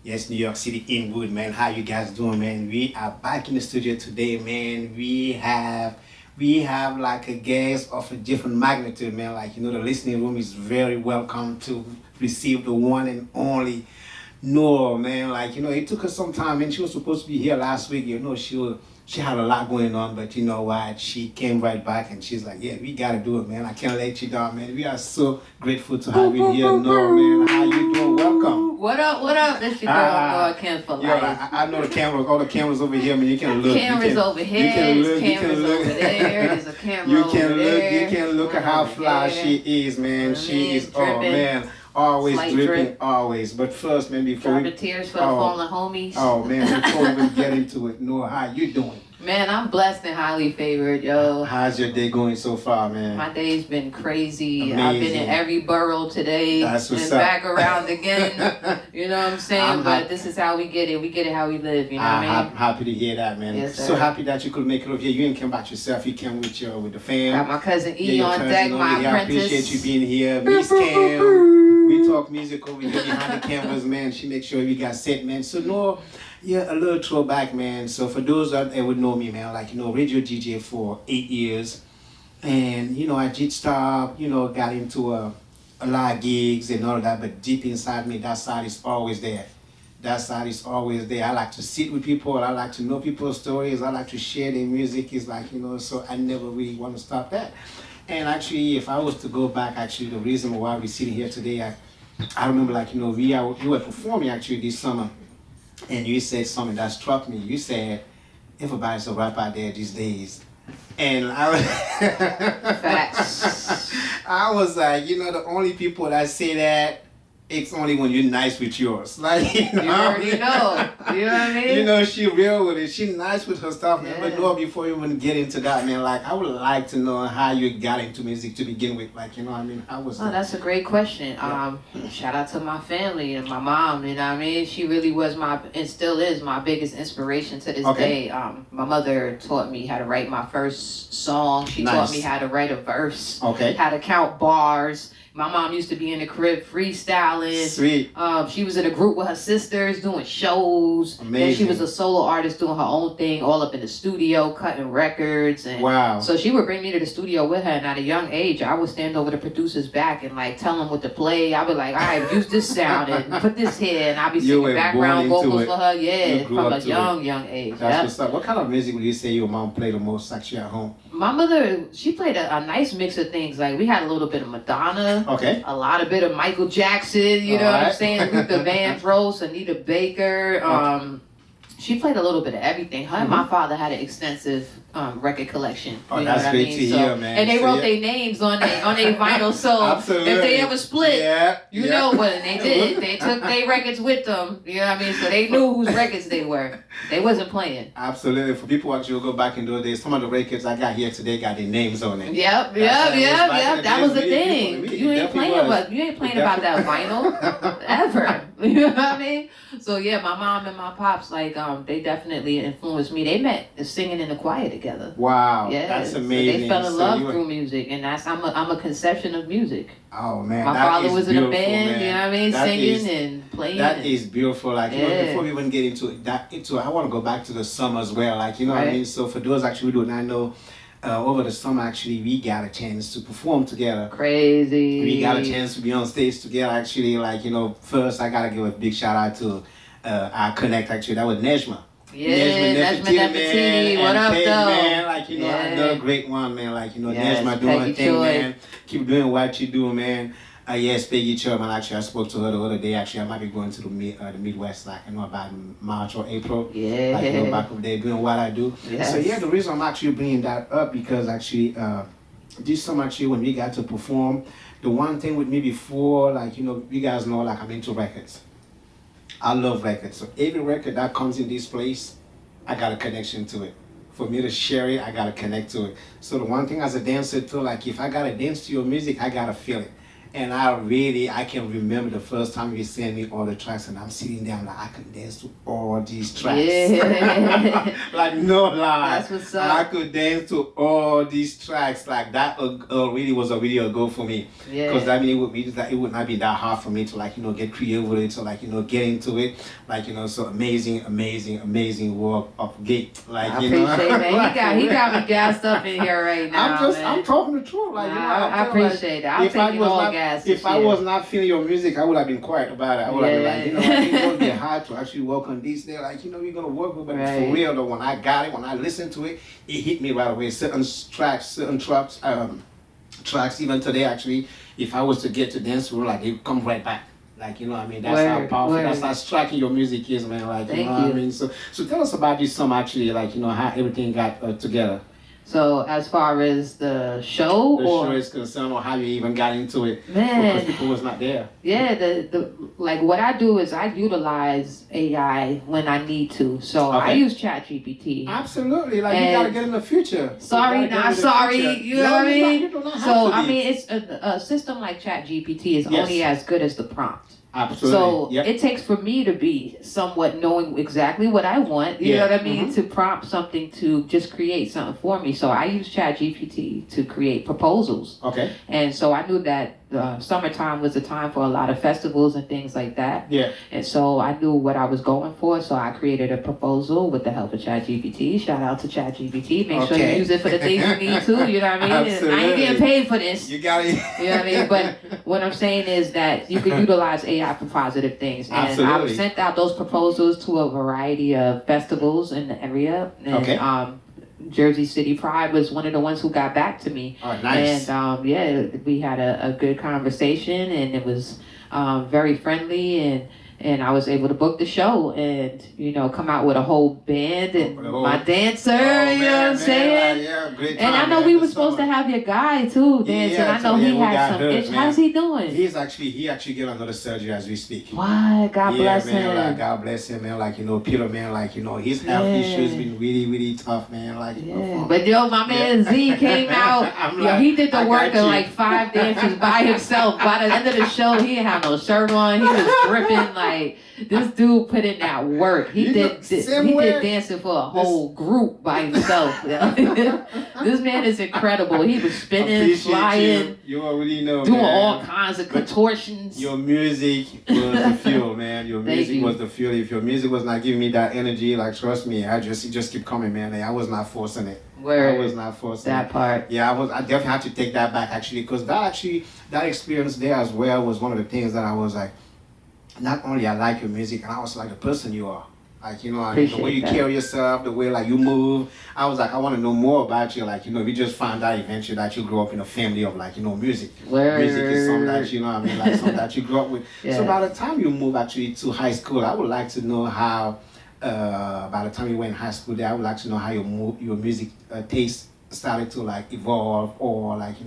Yes, New York City, Inwood, man. How you guys doing, man? We are back in the studio today, man. We have like a guest of a different magnitude, man. Like the listening room is very welcome to receive the one and only Noor, man. Like it took her some time, and she was supposed to be here last week. She had a lot going on, but you know what? She came right back, and she's like, "Yeah, we gotta do it, man. I can't let you down, man. We are so grateful to have you here, Noor, man. How you doing? Welcome." What up? What up? This your girl, Noor Kim for life. Yeah, I know the cameras. All the cameras over here, man. You can look. Cameras over here. You can look. Cameras over there. There's a camera You over can look. there. You can look at how fly she is, man. She is. Oh man. Always Slight dripping, drip. always. But first, man, before Drop we... the tears for the fallen homies. Oh, man, before we even get into it, Noor, how you doing? Man, I'm blessed and highly favored, yo. How's your day going so far, man? My day's been crazy. Amazing. I've been in every borough today. That's what's and up. back around again. You know what I'm saying? But this is how we get it. We get it how we live, you know what I mean? I'm happy to hear that, man. Yes, so sir. happy that you could make it over here. You didn't come by yourself. You came with the fam. Got my cousin E your on cousin deck, over my here. I apprentice. appreciate you being here. Miss Cam. We talk music over here behind the cameras, man. She makes sure we got set, man. So, Noor, yeah, a little throwback, man. So, for those that would know me, man, like, radio DJ for 8 years. And, I did stop, got into a lot of gigs and all that. But deep inside me, that side is always there. That side is always there. I like to sit with people. I like to know people's stories. I like to share their music. It's like, so I never really want to stop that. And actually, if I was to go back, actually, the reason why we're sitting here today, I remember, like, you were performing actually this summer, and you said something that struck me. You said, everybody's a rapper out there these days. And I was, Facts. I was like, the only people that say that, it's only when you're nice with yours. Like, You already know. You know what I mean? She real with it. She nice with her stuff, man. Yeah. But Noor, before you even get into that, man, like, I would like to know how you got into music to begin with. Like, how was that? Oh, that's a great question. Yeah. Shout out to my family and my mom, you know what I mean? She really was and still is my biggest inspiration to this day. My mother taught me how to write my first song. She taught me how to write a verse, how to count bars. My mom used to be in the crib freestyling. Sweet. She was in a group with her sisters doing shows. Amazing. Then she was a solo artist doing her own thing, all up in the studio, cutting records. And wow. So she would bring me to the studio with her, and at a young age, I would stand over the producer's back and like tell them what to play. I'd be like, all right, use this sound and put this here, and I'd be singing background vocals for her. Yeah, from a young age. That's what's up. What kind of music would you say your mom played the most actually at home? My mother, she played a nice mix of things. Like, we had a little bit of Madonna. Okay. A lot of bit of Michael Jackson, you know what I'm saying? Luther Vandross, Anita Baker. She played a little bit of everything. Her and my father had an extensive record collection. Oh, that's great to hear, man. And they wrote their names on their vinyl. So absolutely. If they ever split, you know what they did. They took their records with them. You know what I mean? So they knew whose records they were. They wasn't playing. Absolutely. For people who actually go back in those days, some of the records I got here today got their names on it. Yep. That was the thing. You ain't playing about that vinyl ever. You know what I mean? So yeah, my mom and my pops, like, they definitely influenced me. They met singing in the choir together. Wow, yeah, that's amazing. So they fell in love through music, and I'm a conception of music. Oh man, my father was in a band, man. You know what I mean, singing and playing. That is beautiful. Like before we even get into it, I want to go back to the summer as well. Like what I mean. So for those actually who do not know. Over the summer, actually, we got a chance to perform together. Crazy. We got a chance to be on stage together. Actually, like first I gotta give a big shout out to our connect. Actually, that was Nejma. Yeah, Nejma Nefertiti. What up, Peggy, though? Man, like another great one, man. Like Nejma doing her thing, man. Keep doing what you do, man. Yes, Peggy Sherman. Actually, I spoke to her the other day. Actually, I might be going to the Midwest, like about March or April. Yeah. Like back over there doing what I do. Yes. So yeah, the reason I'm actually bringing that up because actually, this summer actually when we got to perform, the one thing with me before, like you guys know, like I'm into records. I love records. So every record that comes in this place, I got a connection to it. For me to share it, I gotta connect to it. So the one thing as a dancer too, like if I gotta dance to your music, I gotta feel it. And I can remember the first time you sent me all the tracks, and I'm sitting there, like, I can dance to all these tracks. Yeah. Like, no lie. That's what's up. I could dance to all these tracks. Like, that really was a really a go for me. Yeah. Because, I mean, it would not be that hard for me to, like, get creative with it, to, like, get into it. Like, so amazing work of Gate. Like, I appreciate that. He got me gassed up in here right now. I'm talking the truth. Like, I appreciate that. I'll take you all gas. If I was not feeling your music, I would have been quiet about it. I would have been like, I think it's going to be hard to actually work on these. They're like, we're going to work with it. But for real, though, when I got it, when I listened to it, it hit me right away. Certain tracks, even today, actually, if I was to get to dance floor, like, they come right back. Like, that's how powerful, that's how striking your music is, man. Like, Thank you. I mean? So tell us about this song, actually, like, how everything got together. So as far as the show, show is concerned, or how you even got into it, man, because people was not there. Yeah, the like what I do is I utilize AI when I need to. So I use ChatGPT. Absolutely, like, you gotta get in the future. Sorry, not sorry. Future. You know what I mean? You do not have so to I be. mean, it's a system like ChatGPT is only as good as the prompt. Absolutely. So it takes for me to be somewhat knowing exactly what I want, you know what I mean, to prompt something to just create something for me. So I use ChatGPT to create proposals. Okay. And so I knew that summertime was a time for a lot of festivals and things like that. Yeah. And so I knew what I was going for. So I created a proposal with the help of ChatGPT. Shout out to ChatGPT. Make sure you use it for the things you need to. You know what I mean? Absolutely. I ain't getting paid for this. You got it. You know what I mean? But what I'm saying is that you can utilize AI for positive things. And Absolutely. I've sent out those proposals to a variety of festivals in the area. And, Jersey City Pride was one of the ones who got back to me. Oh, nice. And we had a good conversation, and it was very friendly, and I was able to book the show and, come out with a whole band and my dancer, you know what I'm saying? Great time, and I know we were supposed to have your guy too dancing. I know he had some itch. How's he doing? He actually get another surgery as we speak. What? God bless man, him. Like, God bless him, man. Like, Peter, man, like, his health issues been really, really tough, man. Like, But my man Z came out. He did the work of like 5 dances by himself. By the end of the show, he didn't have no shirt on. He was dripping. Like, this dude put in that work. He did dancing for a whole group by himself. This man is incredible. He was spinning, flying, you already know, doing man. all kinds of contortions. Your music was the fuel, man. Your music was the fuel. If your music was not giving me that energy, like, trust me, it just keep coming, man. Like, I was not forcing it. I was not forcing that part. Yeah, I definitely have to take that back, actually, because that experience there as well was one of the things that I was like, not only I like your music, and I was like the person you are. Like, the way you carry yourself, the way, like, you move. I was like, I want to know more about you. Like, we just found out eventually that you grew up in a family of, like, music. Word. Music is something that, like, something that you grew up with. Yeah. So by the time you move actually to high school, I would like to know how, by the time you went in high school there, I would like to know how your music taste started to, like, evolve, or, like,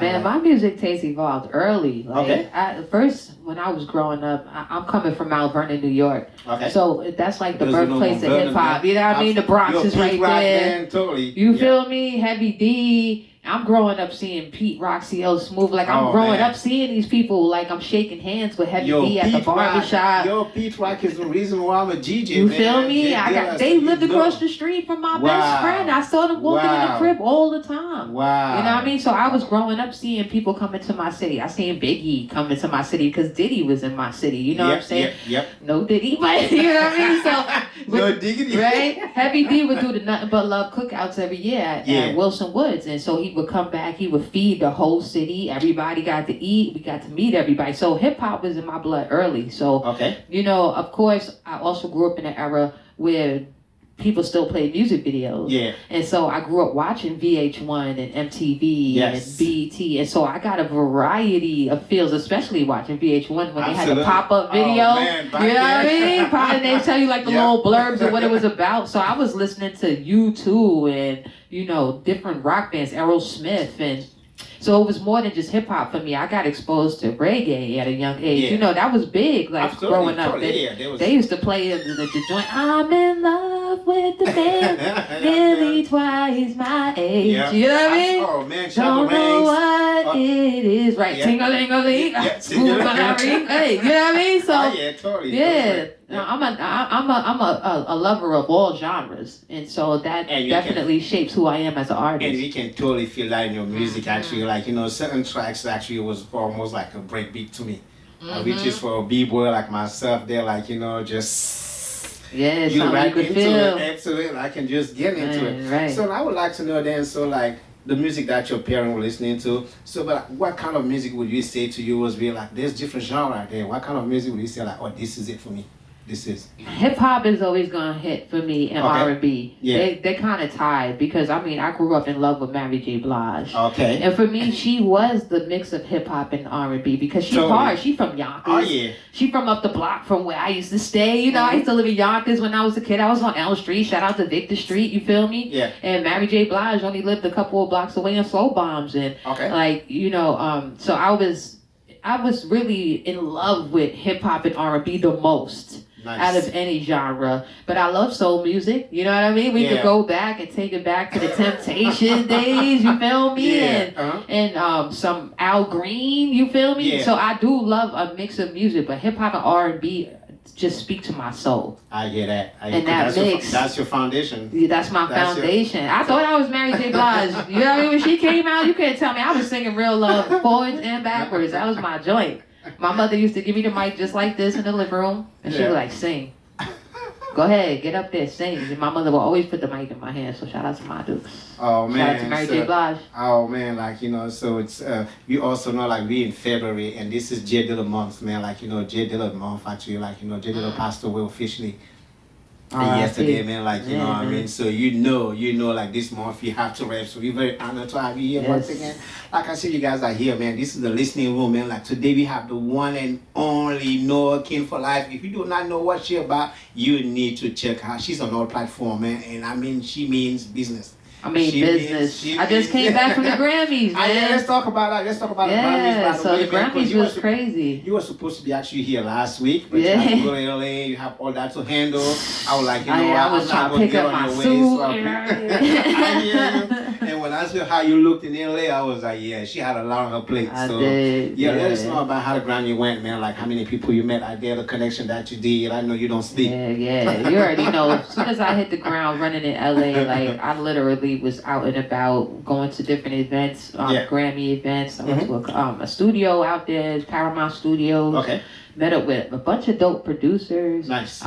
Man, my music taste evolved early. Like, first, when I was growing up, I'm coming from Mount Vernon, New York. Okay. So that's like the birthplace of hip hop. You know what I mean? The Bronx is right there. Man, totally. You feel me? Heavy D. I'm growing up seeing Pete Rock, CL Smooth. Like, I'm growing up seeing these people. Like, I'm shaking hands with Heavy D at the barbershop. Pete Rock is the reason why I'm a DJ. You feel me? They lived across the street from my best friend. I saw them walking in the crib all the time. Wow. You know what I mean? So I was growing up seeing people coming to my city. I seen Biggie coming to my city because Diddy was in my city. You know what I'm saying? Yep. No Diddy, but you know what I mean? So, no diggity. Right? Heavy D would do the Nothing But Love cookouts every year at Wilson Woods. And so he would come back. He would feed the whole city. Everybody got to eat. We got to meet everybody. So hip hop was in my blood early. So, of course, I also grew up in an era where people still played music videos. Yeah. And so I grew up watching VH1 and MTV and BET. And so I got a variety of feels, especially watching VH1 when they had the pop-up video. Man, you know what I mean? Probably they tell you like the little blurbs of what it was about. So I was listening to U2 and, different rock bands, Aerosmith, and so it was more than just hip hop for me. I got exposed to reggae at a young age. Yeah. That was big, like growing up. Totally. They used to play the joint, I'm in love with with the band, nearly twice my age. Yeah. You know what I mean? Oh man, Don't know what it is. Right, yeah. ting-a-ling-a-ling. Hey, you know what I mean? So yeah, totally. yeah. Totally. I'm a lover of all genres, and so that definitely shapes who I am as an artist. And we can totally feel that in your music. Actually, like certain tracks actually was almost like a breakbeat to me, which is for a b-boy like myself. They're like just you right into it, absolutely. I can just get into it. Right. So I would like to know then. So like the music that your parents were listening to. So, but what kind of music would you say to you was be like? There's different genre out there. What kind of music would you say like? Oh, this is it for me. This is hip hop is always gonna hit for me, and R&B. Yeah. They kind of tied because I mean I grew up in love with Mary J. Blige. Okay. And for me, she was the mix of hip hop and R&B because she's hard. She from Yonkers. Oh yeah. She from up the block from where I used to stay. You know, I used to live in Yonkers when I was a kid. I was on Elm Street. Shout out to Victor Street. You feel me? Yeah. And Mary J. Blige only lived a couple of blocks away in Slow Bombs, and like so I was really in love with hip hop and R&B the most. Nice. Out of any genre, but I love soul music. You know what I mean? We could go back and take it back to the Temptation days. You feel me? Yeah. And some Al Green. You feel me? Yeah. So I do love a mix of music, but hip hop and R&B just speak to my soul. I get that. And that mix. That's your foundation. Yeah, that's my foundation. I thought I was Mary J. Blige. You know what I mean? When she came out, you couldn't tell me. I was singing real love, forwards and backwards. That was my joint. My mother used to give me the mic just like this in the living room, and she would like, sing. Go ahead, get up there, sing. And my mother would always put the mic in my hand, so shout out to my Dukes. Oh man. Shout out to Mary J. Blige. Oh man, like so it's we also know like we in February, and this is J Dilla month, man. Like J Dilla month actually, like J Dilla passed away officially. Yesterday, man, like you know what I mean. So you know, like this month you have to rap. So we're very honored to have you here once again. Like I said, you guys are here, man. This is the listening room, man. Like today we have the one and only Noah King for Life. If you do not know what she's about, you need to check her. She's on all platforms, man, and I mean she means business. I mean business. I just came back from the Grammys, man. Let's talk about that. Let's talk about the Grammys. By the so way, the Grammys was crazy. You were supposed to be actually here last week, but you have to go to LA. You have all that to handle. I was like, I was trying to pick up my suit. And when I saw how you looked in LA, I was like, yeah, she had a lot on her plate. I did. Yeah, let us know about how the Grammy went, man. Like how many people you met out there, the connection that you did. I know you don't sleep. Yeah. You already know. As soon as I hit the ground running in LA, like I literally was out and about, going to different events, Grammy events. I went to a studio out there, Paramount Studios. Okay. Met up with a bunch of dope producers. Nice.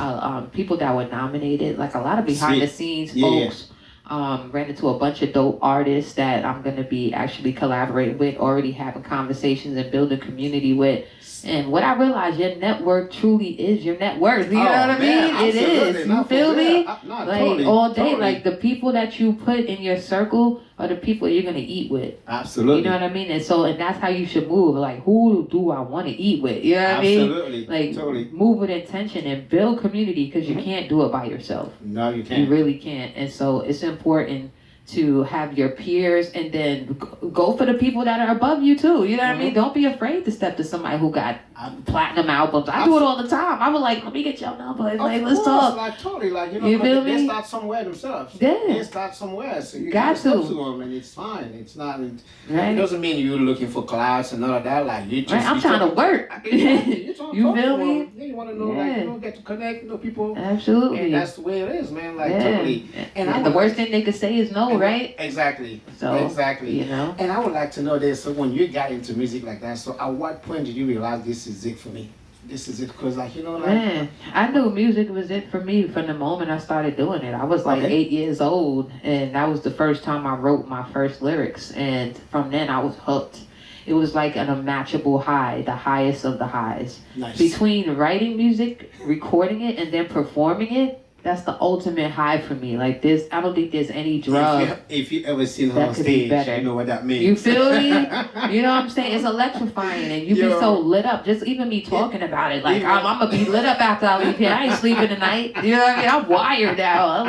People that were nominated, like a lot of behind the scenes folks. Ran into a bunch of dope artists that I'm going to be actually collaborating with, already having conversations and building community with. And what I realized, your network truly is your net worth. You know what I mean? It is. You feel me? Like totally, all day, like the people that you put in your circle are the people you're gonna eat with. Absolutely. You know what I mean? And that's how you should move. Like, who do I want to eat with? You know what I mean? Absolutely. Like, totally. Move with intention and build community because you can't do it by yourself. No, you can't. You really can't. And so it's important to have your peers and then go for the people that are above you too. You know what I mean? Don't be afraid to step to somebody who got platinum albums. I do it all the time. I was like, let me get your number. Like, let's talk. Like, totally. Like, you feel me? They start somewhere themselves. Yeah. They start somewhere. So you got to. Them and it's fine. It's not. It doesn't mean you're looking for clouds and none of that. Like, you just. Right, I'm trying to work. You feel me? Yeah, you want to know, like, get to connect, people. Absolutely. And that's the way it is, man. Like, totally. And the worst thing they could say is no, right? Exactly. So, exactly. You know. And I would like to know this. So when you got into music like that, so at what point did you realize this is it for me? This is it, because like, Man, I knew music was it for me from the moment I started doing it. I was like 8 years old, and that was the first time I wrote my first lyrics, and from then I was hooked. It was like an unmatchable high, the highest of the highs. Nice. Between writing music, recording it, and then performing it, that's the ultimate high for me. Like this, I don't think there's any drug. If you ever seen her on stage, you know what that means. You feel me? You know what I'm saying? It's electrifying, and you be so lit up. Just even me talking about it, like I'm gonna be lit up after I leave here. I ain't sleeping tonight. You know what I mean? I'm wired now.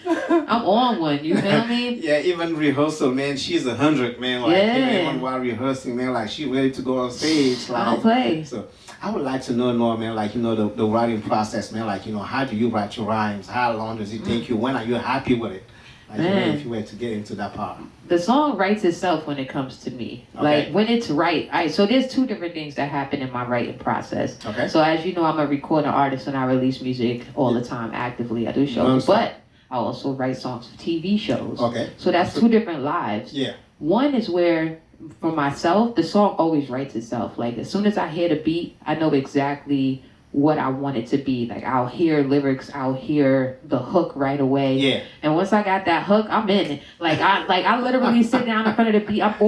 I'm on one. You feel me? Yeah, even rehearsal, man. She's 100, man. Like even while rehearsing, man, like she ready to go on stage. Like, I don't play. So I would like to know, man, like, the writing process, man, like, how do you write your rhymes? How long does it take you? When are you happy with it? Like, if you were to get into that part. The song writes itself when it comes to me. Okay. Like, when it's right, so there's two different things that happen in my writing process. Okay. So as you know, I'm a recording artist and I release music all the time, actively. I do shows, but I also write songs for TV shows. Okay. So that's two different lives. Yeah. One is where, for myself, the song always writes itself. Like, as soon as I hear the beat, I know exactly what I want it to be. Like, I'll hear lyrics, I'll hear the hook right away. Yeah. And once I got that hook, I'm in it. I literally sit down in front of the beat. I'm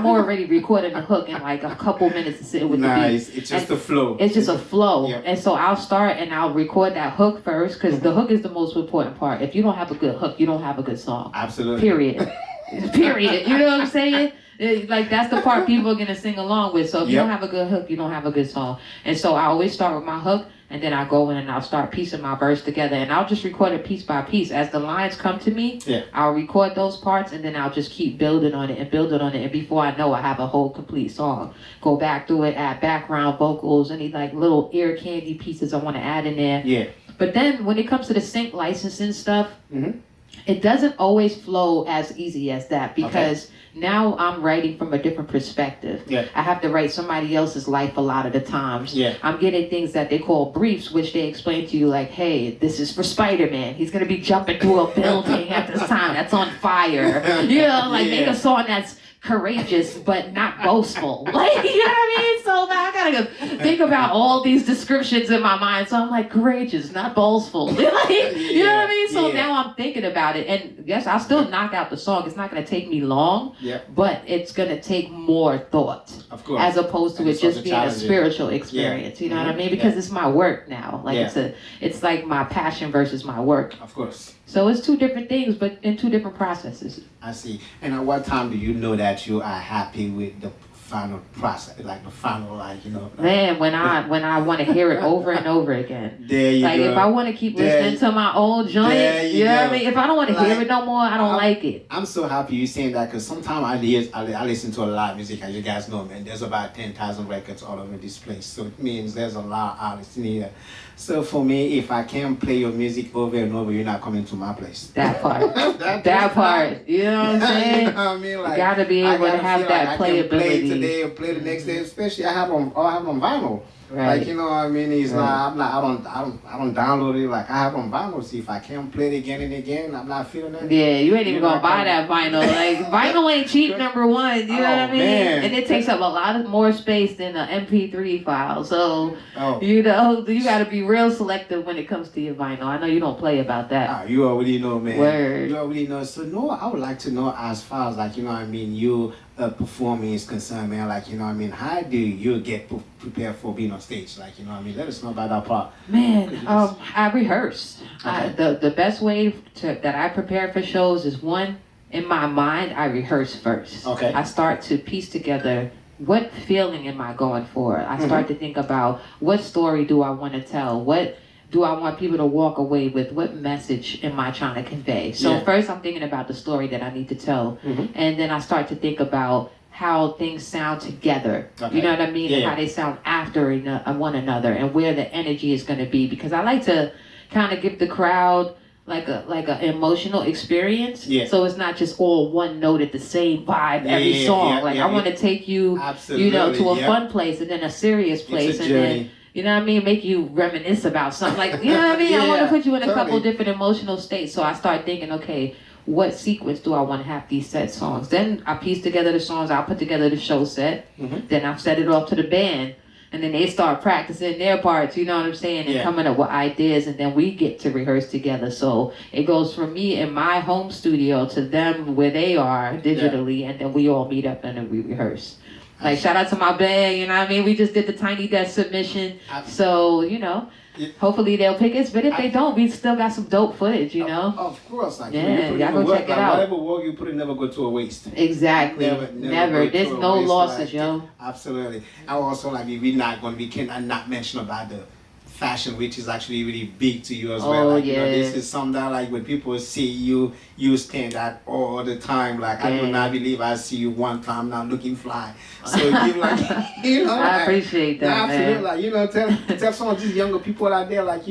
already recording the hook in like a couple minutes to sit with the beat. Nice. It's just a flow. It's just a flow. Yep. And so I'll start and I'll record that hook first, because the hook is the most important part. If you don't have a good hook, you don't have a good song. Absolutely. Period. Period. You know what I'm saying? Like, that's the part people are going to sing along with. So if you don't have a good hook, you don't have a good song. And so I always start with my hook, and then I go in and I'll start piecing my verse together, and I'll just record it piece by piece. As the lines come to me, I'll record those parts, and then I'll just keep building on it. And before I know, I have a whole complete song. Go back through it, add background vocals, any like little ear candy pieces I want to add in there. Yeah. But then when it comes to the sync licensing stuff, it doesn't always flow as easy as that, because now I'm writing from a different perspective. Yeah. I have to write somebody else's life a lot of the times. Yeah. I'm getting things that they call briefs, which they explain to you like, hey, this is for Spider-Man. He's going to be jumping through a building at this time that's on fire. You know, like make a song that's courageous but not boastful. Like, you know what I mean? So now I gotta think about all these descriptions in my mind. So I'm like, courageous, not boastful. Like, you know what I mean? So now I'm thinking about it, and yes, I'll still knock out the song. It's not gonna take me long, but it's gonna take more thought, of course, as opposed to it just being a spiritual experience. You know what I mean? Because it's my work now. Like it's like my passion versus my work. Of course. So it's two different things, but in two different processes. I see. And at what time do you know that you are happy with the final process, like the final, like, Man, when I want to hear it over and over again. There you like, go. if I want to keep listening to my old joint, you know what I mean? If I don't want to hear it no more, I don't like it. I'm so happy you saying that, because sometimes I listen to a lot of music, as you guys know, man. There's about 10,000 records all over this place. So it means there's a lot of artists in here. So for me, if I can't play your music over and over, you're not coming to my place. That part. that part. You know what I'm saying? You know what I mean? Like, you gotta be able to have that like playability. I can play today or play the next day, especially I have on vinyl. Right. Like, you know what I mean? It's not. I don't download it. Like, I have on vinyl. See, if I can't play it again and again, I'm not feeling it. Yeah, you ain't even gonna buy that vinyl. Like, vinyl ain't cheap. Number one, you know what I mean? Man. And it takes up a lot of more space than an MP3 file. So you gotta be real selective when it comes to your vinyl. I know you don't play about that. You already know, man. Word. You already know. So, no, I would like to know, as far as, like, you know what I mean, you performing is concerned, man. Like, you know what I mean, how do you get prepared for being on stage? Like, you know what I mean, let us know about that part. Man, I rehearse. Okay. The best way that I prepare for shows is, one, in my mind, I rehearse first. Okay. I start to piece together, what feeling am I going for? I start to think about, what story do I want to tell? What do I want people to walk away with? What message am I trying to convey? So first I'm thinking about the story that I need to tell. And then I start to think about how things sound together. Okay. You know what I mean? And how they sound after one another, and where the energy is going to be. Because I like to kind of give the crowd like a emotional experience. So it's not just all one note at the same vibe every song. I want to take you, to a fun place, and then a serious place, and then, you know what I mean, make you reminisce about something. Like, you know what I mean? I want to put you in a couple different emotional states. So I start thinking, okay, what sequence do I want to have these set songs? Then I piece together the songs. I'll put together the show set. Then I'll set it off to the band. And then they start practicing their parts, you know what I'm saying? And coming up with ideas. And then we get to rehearse together. So it goes from me in my home studio to them where they are digitally. And then we all meet up and then we rehearse. Like, shout out to my band, you know what I mean? We just did the Tiny Desk submission. So, hopefully they'll pick us. But if they don't, we still got some dope footage, you know? Of course. Like, y'all go check it out. Whatever work you put in never go to a waste. Exactly. Never. There's no losses, yo. Absolutely. I also, like, we cannot mention about the fashion, which is actually really big to you as well. Like, this is something that, like, when people see you, you stand out all the time. Like, I do not believe I see you one time now looking fly. So you like, I appreciate that, absolutely. man. Like, tell some of these younger people out there, like,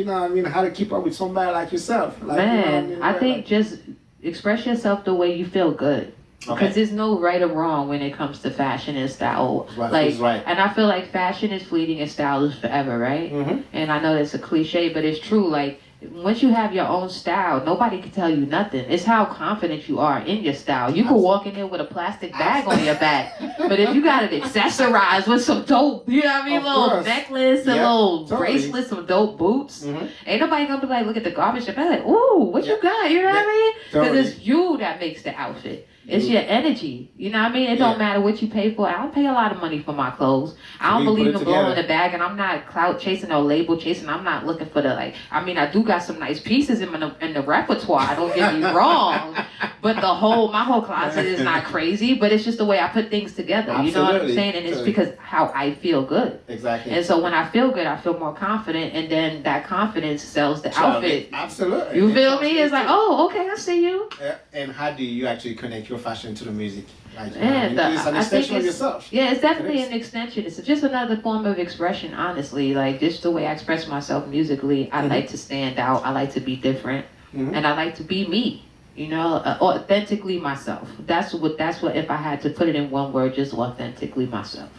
how to keep up with somebody like yourself. Like, man, I think just express yourself the way you feel good. Because there's no right or wrong when it comes to fashion and style. Right. And I feel like fashion is fleeting and style is forever, right? Mm-hmm. And I know that's a cliche, but it's true. Like, once you have your own style, nobody can tell you nothing. It's how confident you are in your style. You can walk in there with a plastic bag on your back, but if you got it accessorized with some dope, you know what I mean, little necklace, a little bracelet, some dope boots, ain't nobody gonna be like, look at the garbage and be like, ooh, what you got? You know what I mean? Because it's you that makes the outfit. It's your energy. You know what I mean? It don't matter what you pay for. I don't pay a lot of money for my clothes. I don't believe in blowing the bag, and I'm not clout chasing or label chasing. I'm not looking for the, like, I mean, I do got some nice pieces in the repertoire. Don't get me wrong. But my whole closet is not crazy, but it's just the way I put things together. Absolutely. You know what I'm saying? And it's because how I feel good. Exactly. And so when I feel good, I feel more confident, and then that confidence sells the outfit. Absolutely. You feel me? It's like, oh, okay, I see you. And how do you actually connect your fashion to the music? Like, it's an extension of yourself. Yeah, it's definitely an extension. It's just another form of expression, honestly. Like, just the way I express myself musically, I like to stand out. I like to be different. And I like to be me. Authentically myself. That's what. If I had to put it in one word, just authentically myself.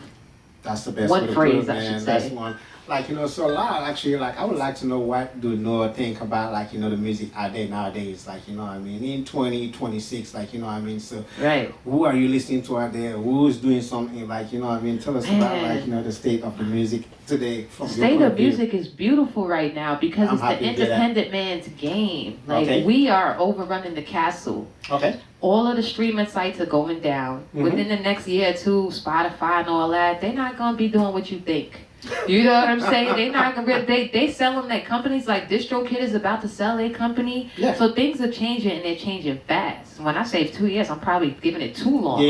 That's the best. One phrase, man. I should say. That's one. Like, so a lot, actually, like, I would like to know what do Noah think about, like, the music out there nowadays, like, in 2026, like, so who are you listening to out there? Who's doing something, like, tell us about, like, the state of the music today. The state of music is beautiful right now because it's the independent man's game. Like, we are overrunning the castle. All of the streaming sites are going down. Within the next year or two, Spotify and all that, they're not going to be doing what you think. You know what I'm saying? They not gonna they selling that companies like DistroKid is about to sell their company. So things are changing and they're changing fast. When I say 2 years, I'm probably giving it too long.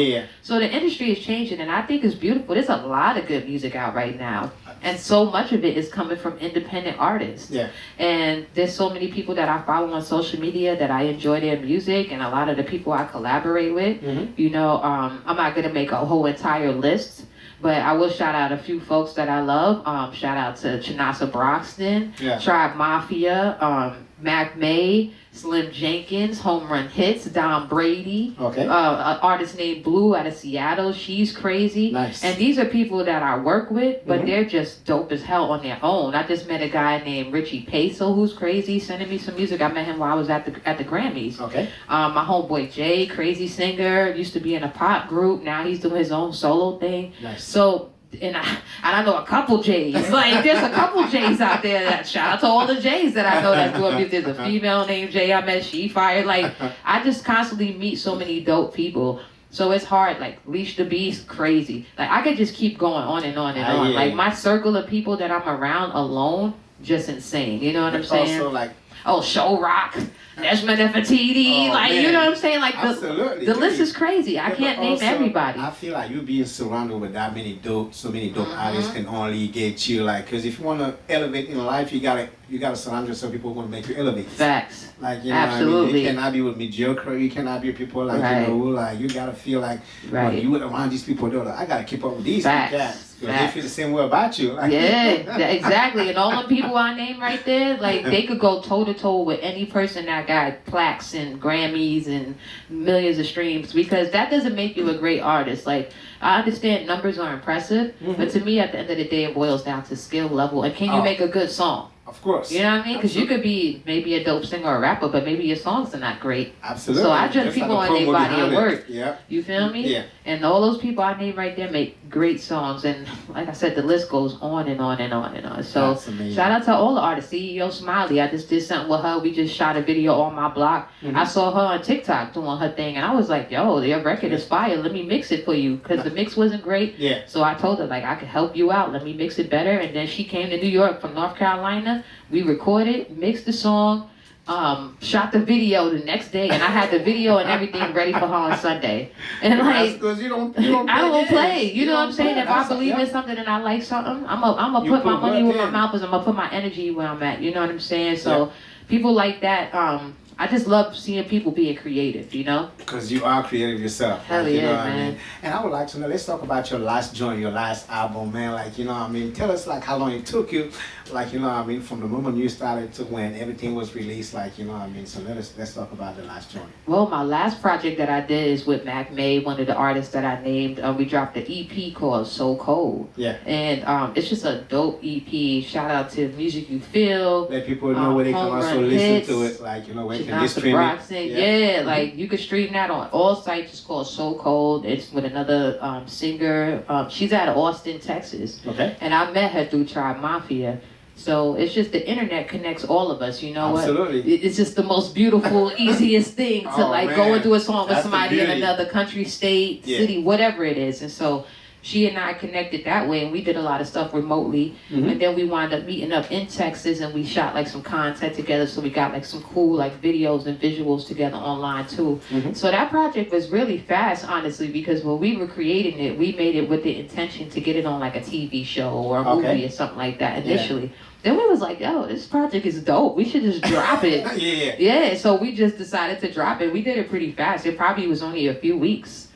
So the industry is changing and I think it's beautiful. There's a lot of good music out right now. And so much of it is coming from independent artists. And there's so many people that I follow on social media that I enjoy their music, and a lot of the people I collaborate with. I'm not gonna make a whole entire list. But I will shout out a few folks that I love. Shout out to Chanasa Broxton, Tribe Mafia, Mac May, Slim Jenkins, Home Run Hits, Don Brady, an artist named Blue out of Seattle. She's crazy. And these are people that I work with, but they're just dope as hell on their own. I just met a guy named Richie Peso who's crazy, sending me some music. I met him while I was at the Grammys. My homeboy Jay, crazy singer, used to be in a pop group. Now he's doing his own solo thing. So. And I know a couple J's. Like, there's a couple J's out there. That shout out to all the J's that I know that's doing music. There's a female named Jay I met. She fired. Like, I just constantly meet so many dope people. So it's hard. Like, Leash the Beast, crazy. Like, I could just keep going on and on and on. Like, my circle of people that I'm around alone, just insane. You know what I'm saying? Also, like, Show Rock, Neshma Nefertiti, you know what I'm saying? Like, the list is crazy. I can't name everybody. I feel like you being surrounded with that many dope artists can only get you, like, because if you want to elevate in life, you gotta surround yourself with people who want to make you elevate. Facts. Like, absolutely. You cannot be with mediocre. You cannot be with people like who, like, you gotta feel like you around these people. Though, like, I gotta keep up with these guys. They feel the same way about you. Like, exactly. And all the people I name right there, like, they could go toe to toe with any person that got plaques and Grammys and millions of streams, because that doesn't make you a great artist. Like, I understand numbers are impressive, but to me, at the end of the day, it boils down to skill level and can you make a good song? Of course. You know what I mean? Because you could be maybe a dope singer or a rapper, but maybe your songs are not great. Absolutely. So I judge people on their body of work. Yeah. You feel me? Yeah. And all those people I named right there make great songs. And like I said, the list goes on and on and on and on. So shout out to all the artists. CEO Smiley, I just did something with her. We just shot a video on my block. I saw her on TikTok doing her thing. And I was like, yo, your record is fire. Let me mix it for you. Because the mix wasn't great. So I told her, like, I could help you out. Let me mix it better. And then she came to New York from North Carolina. We recorded, mixed the song, shot the video the next day, and I had the video and everything ready for her on Sunday. And like, because you don't I don't play. You know what I'm saying? If I believe in something and I like something, I'm gonna put my money where my mouth is. I'm gonna put my energy where I'm at. You know what I'm saying? So people like that. I just love seeing people being creative, you know? Because you are creative yourself. Hell like, you know yeah, what man. I mean? And I would like to know, let's talk about your last joint, your last album, man. Like, you know what I mean? Tell us, like, how long it took you, like, you know what I mean, from the moment you started to when everything was released, like, you know what I mean? So let's talk about the last joint. Well, my last project that I did is with Mac May, one of the artists that I named. We dropped an EP called So Cold. Yeah. And it's just a dope EP. Shout out to Music You Feel. Let people know where they can also listen to it, like, you know, where can they stream it. Yeah, like you could stream that on all sites. It's called So Cold. It's with another singer. She's out of Austin, Texas. Okay. And I met her through Tribe Mafia. So it's just the internet connects all of us. You know Absolutely. what? It's just the most beautiful, easiest thing to go and do a song with somebody in another country, state, city, whatever it is. And so she and I connected that way, and we did a lot of stuff remotely. And then we wound up meeting up in Texas, and we shot like some content together. So we got like some cool like videos and visuals together online too. So that project was really fast, honestly, because when we were creating it, we made it with the intention to get it on like a TV show or a movie or something like that initially. Then we was like, yo, this project is dope. We should just drop it. Yeah, so we just decided to drop it. We did it pretty fast. It probably was only a few weeks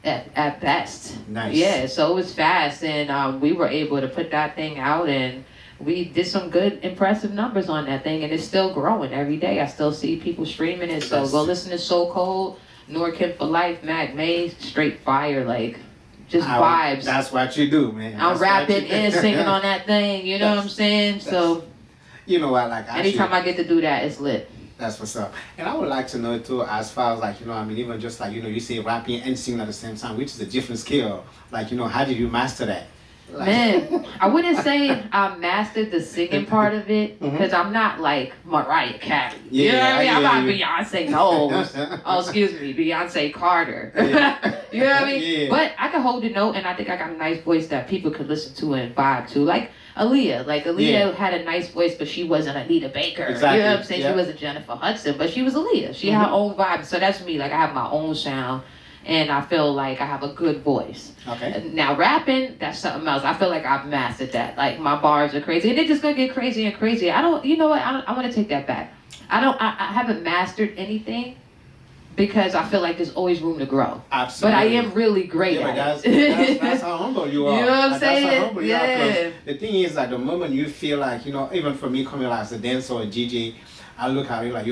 at best. Nice. Yeah, so it was fast, and we were able to put that thing out, and we did some good, impressive numbers on that thing, and it's still growing every day. I still see people streaming it, so go listen to So Cold, Norkin for Life, Mac May, straight fire, like, just vibes. That's what you do, man. I'm rapping and singing on that thing, you know what I'm saying? So, you know what, like, anytime I get to do that, it's lit. That's what's up. And I would like to know too, as far as like, you know, I mean, even just like, you know, you say rapping and singing at the same time, which is a different skill. Like, you know, how did you master that? Like, man, I wouldn't say I mastered the singing part of it, because I'm not like Mariah Carey. You know what I mean? I'm not Beyonce Knowles. Oh, excuse me, Beyonce Carter. You know what I mean? But I can hold a note, and I think I got a nice voice that people could listen to and vibe to. Like Aaliyah. Like Aaliyah had a nice voice, but she wasn't Anita Baker. Exactly. You know what I'm saying? She wasn't Jennifer Hudson, but she was Aaliyah. She had her own vibe. So that's me. Like I have my own sound. And I feel like I have a good voice. Okay. Now rapping, that's something else. I feel like I've mastered that. Like my bars are crazy, and they're just gonna get crazy and crazy. I don't. You know what? I want to take that back. I haven't mastered anything because I feel like there's always room to grow. Absolutely. But I am really great at it. That's how humble you are. You know what I'm saying? That's how humble you are. The thing is that the moment you feel like, you know, even for me coming like as a dancer or a DJ, I look at it like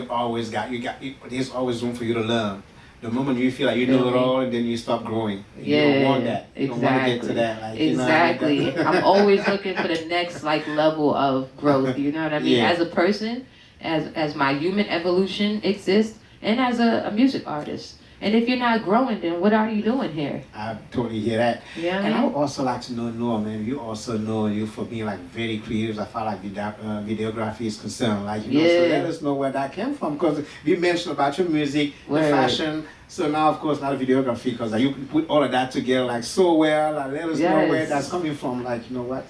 there's always room for you to learn. The moment you feel like you know it all, and then you stop growing. You don't want that. You don't want to get to that. Like, exactly. You know what I mean? I'm always looking for the next like level of growth. You know what I mean? As a person, as my human evolution exists, and as a music artist. And if you're not growing, then what are you doing here? I totally hear that. Yeah. And I would also like to know, Noah, man, you also know you for being like very creative as far like videography is concerned. Like, you know, so let us know where that came from. Because you mentioned about your music, the fashion. So now, of course, not a videography, because like, you put all of that together like so well. Like, let us know where that's coming from. Like, you know what?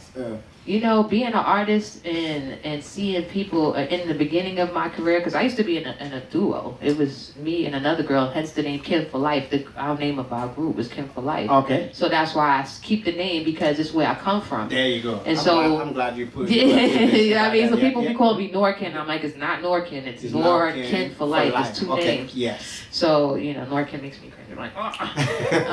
You know, being an artist and seeing people in the beginning of my career, because I used to be in a duo. It was me and another girl, hence the name Kim for Life. Our name of our group was Kim for Life. Okay. So that's why I keep the name, because it's where I come from. There you go. And I'm glad you put it. Yeah, I mean, so people be calling me Norkin. I'm like, it's not Norkin. It's Norkin for Life. It's two names. Yes. So, you know, Norkin makes me cringe. I'm like, oh.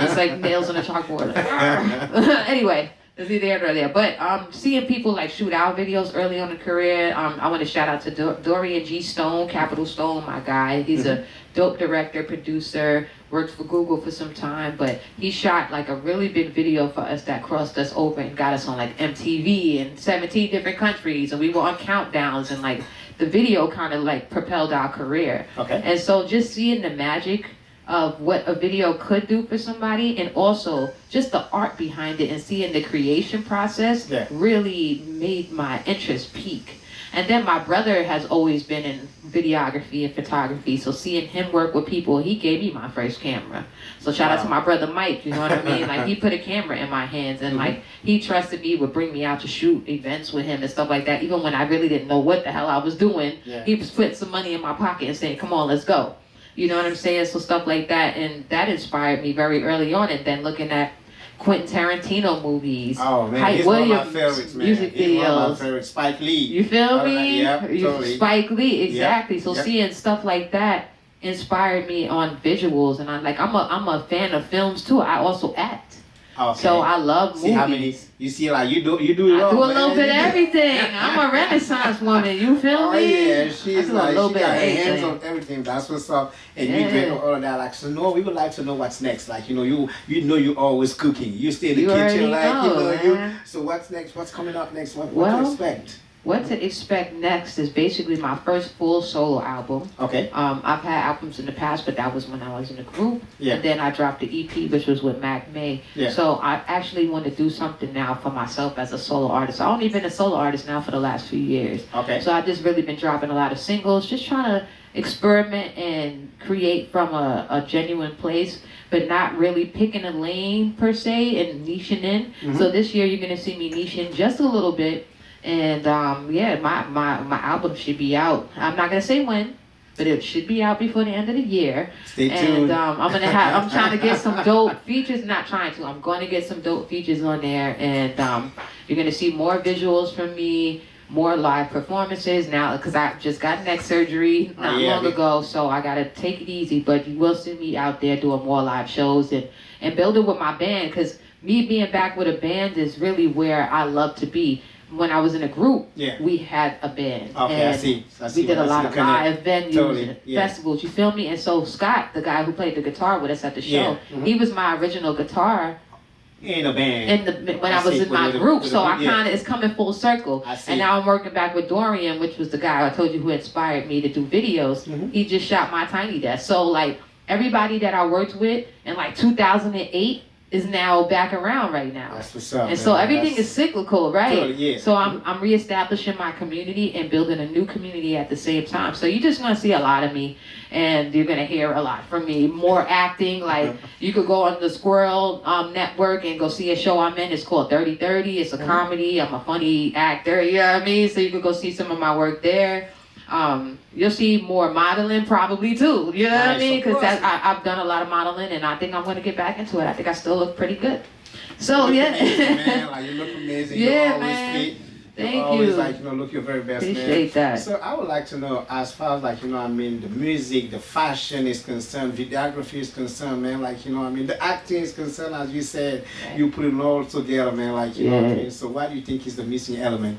It's like nails on a chalkboard. Like, anyway. It's either there or there. But seeing people like shoot our videos early on in the career, I want to shout out to Dorian G. Stone, Capital Stone, my guy. He's a dope director, producer, worked for Google for some time, but he shot like a really big video for us that crossed us over and got us on like MTV in 17 different countries, and we were on countdowns, and like the video kind of like propelled our career. Okay. And so just seeing the magic of what a video could do for somebody, and also just the art behind it and seeing the creation process really made my interest peak. And then my brother has always been in videography and photography. So seeing him work with people, he gave me my first camera. So shout out to my brother Mike, you know what I mean? Like he put a camera in my hands and like he trusted me, would bring me out to shoot events with him and stuff like that. Even when I really didn't know what the hell I was doing, he was putting some money in my pocket and saying, come on, let's go. You know what I'm saying? So stuff like that. And that inspired me very early on. And then looking at Quentin Tarantino movies. Oh man, he's one of my favorites, man. Music videos. He's one of my favorites. Spike Lee. You feel me? Yeah, totally. Spike Lee, exactly. Yep. So seeing stuff like that inspired me on visuals, and I'm a fan of films too. I also act. Okay. So I love movies. See how many you see, like you do it all. I do a little bit of everything. I'm a Renaissance woman. You feel me? Yeah, she's like she got her hands on everything. That's what's up. And you drink all of that. Like so, no, we would like to know what's next. Like you know you're always cooking. You stay in the kitchen, like So what's next? What's coming up next? What to expect? What to expect next is basically my first full solo album. Okay. I've had albums in the past, but that was when I was in a group. Yeah. And then I dropped the EP, which was with Mac May. Yeah. So I actually want to do something now for myself as a solo artist. I've only been a solo artist now for the last few years. Okay. So I've just really been dropping a lot of singles, just trying to experiment and create from a genuine place, but not really picking a lane per se and niching in. So this year you're going to see me niche in just a little bit. And my album should be out. I'm not gonna say when, but it should be out before the end of the year. Stay tuned. And I'm trying to get some dope features. Not trying to. I'm going to get some dope features on there, and you're gonna see more visuals from me, more live performances now. Because I just got neck surgery not long ago, so I gotta take it easy. But you will see me out there doing more live shows and building with my band. Because me being back with a band is really where I love to be. When I was in a group, we had a band. Okay, and I see. We did a lot of live venues and festivals, you feel me? And so Scott, the guy who played the guitar with us at the show, he was my original guitar in a band. When I was in my group. So I kind of, it's coming full circle. I see. And now I'm working back with Dorian, which was the guy I told you who inspired me to do videos. He just shot my Tiny Desk. So like everybody that I worked with in like 2008, is now back around right now. That's what's up. And so everything is cyclical, right? Totally, So I'm reestablishing my community and building a new community at the same time. So you're just gonna see a lot of me, and you're gonna hear a lot from me. More acting, like you could go on the Squirrel Network and go see a show I'm in. It's called 30/30. It's a comedy. I'm a funny actor. You know what I mean? So you could go see some of my work there. You'll see more modeling probably too. You know what I mean? Because I've done a lot of modeling, and I think I'm going to get back into it. I think I still look pretty good. So you look amazing, man. Like you look amazing. Yeah, you're always man. fit. Thank you're always you. like look your very best, Appreciate that. So I would like to know, as far as like I mean, the music, the fashion is concerned, videography is concerned, man. Like I mean, the acting is concerned, as you said, you put it all together, man. Like you know what I mean. So what do you think is the missing element?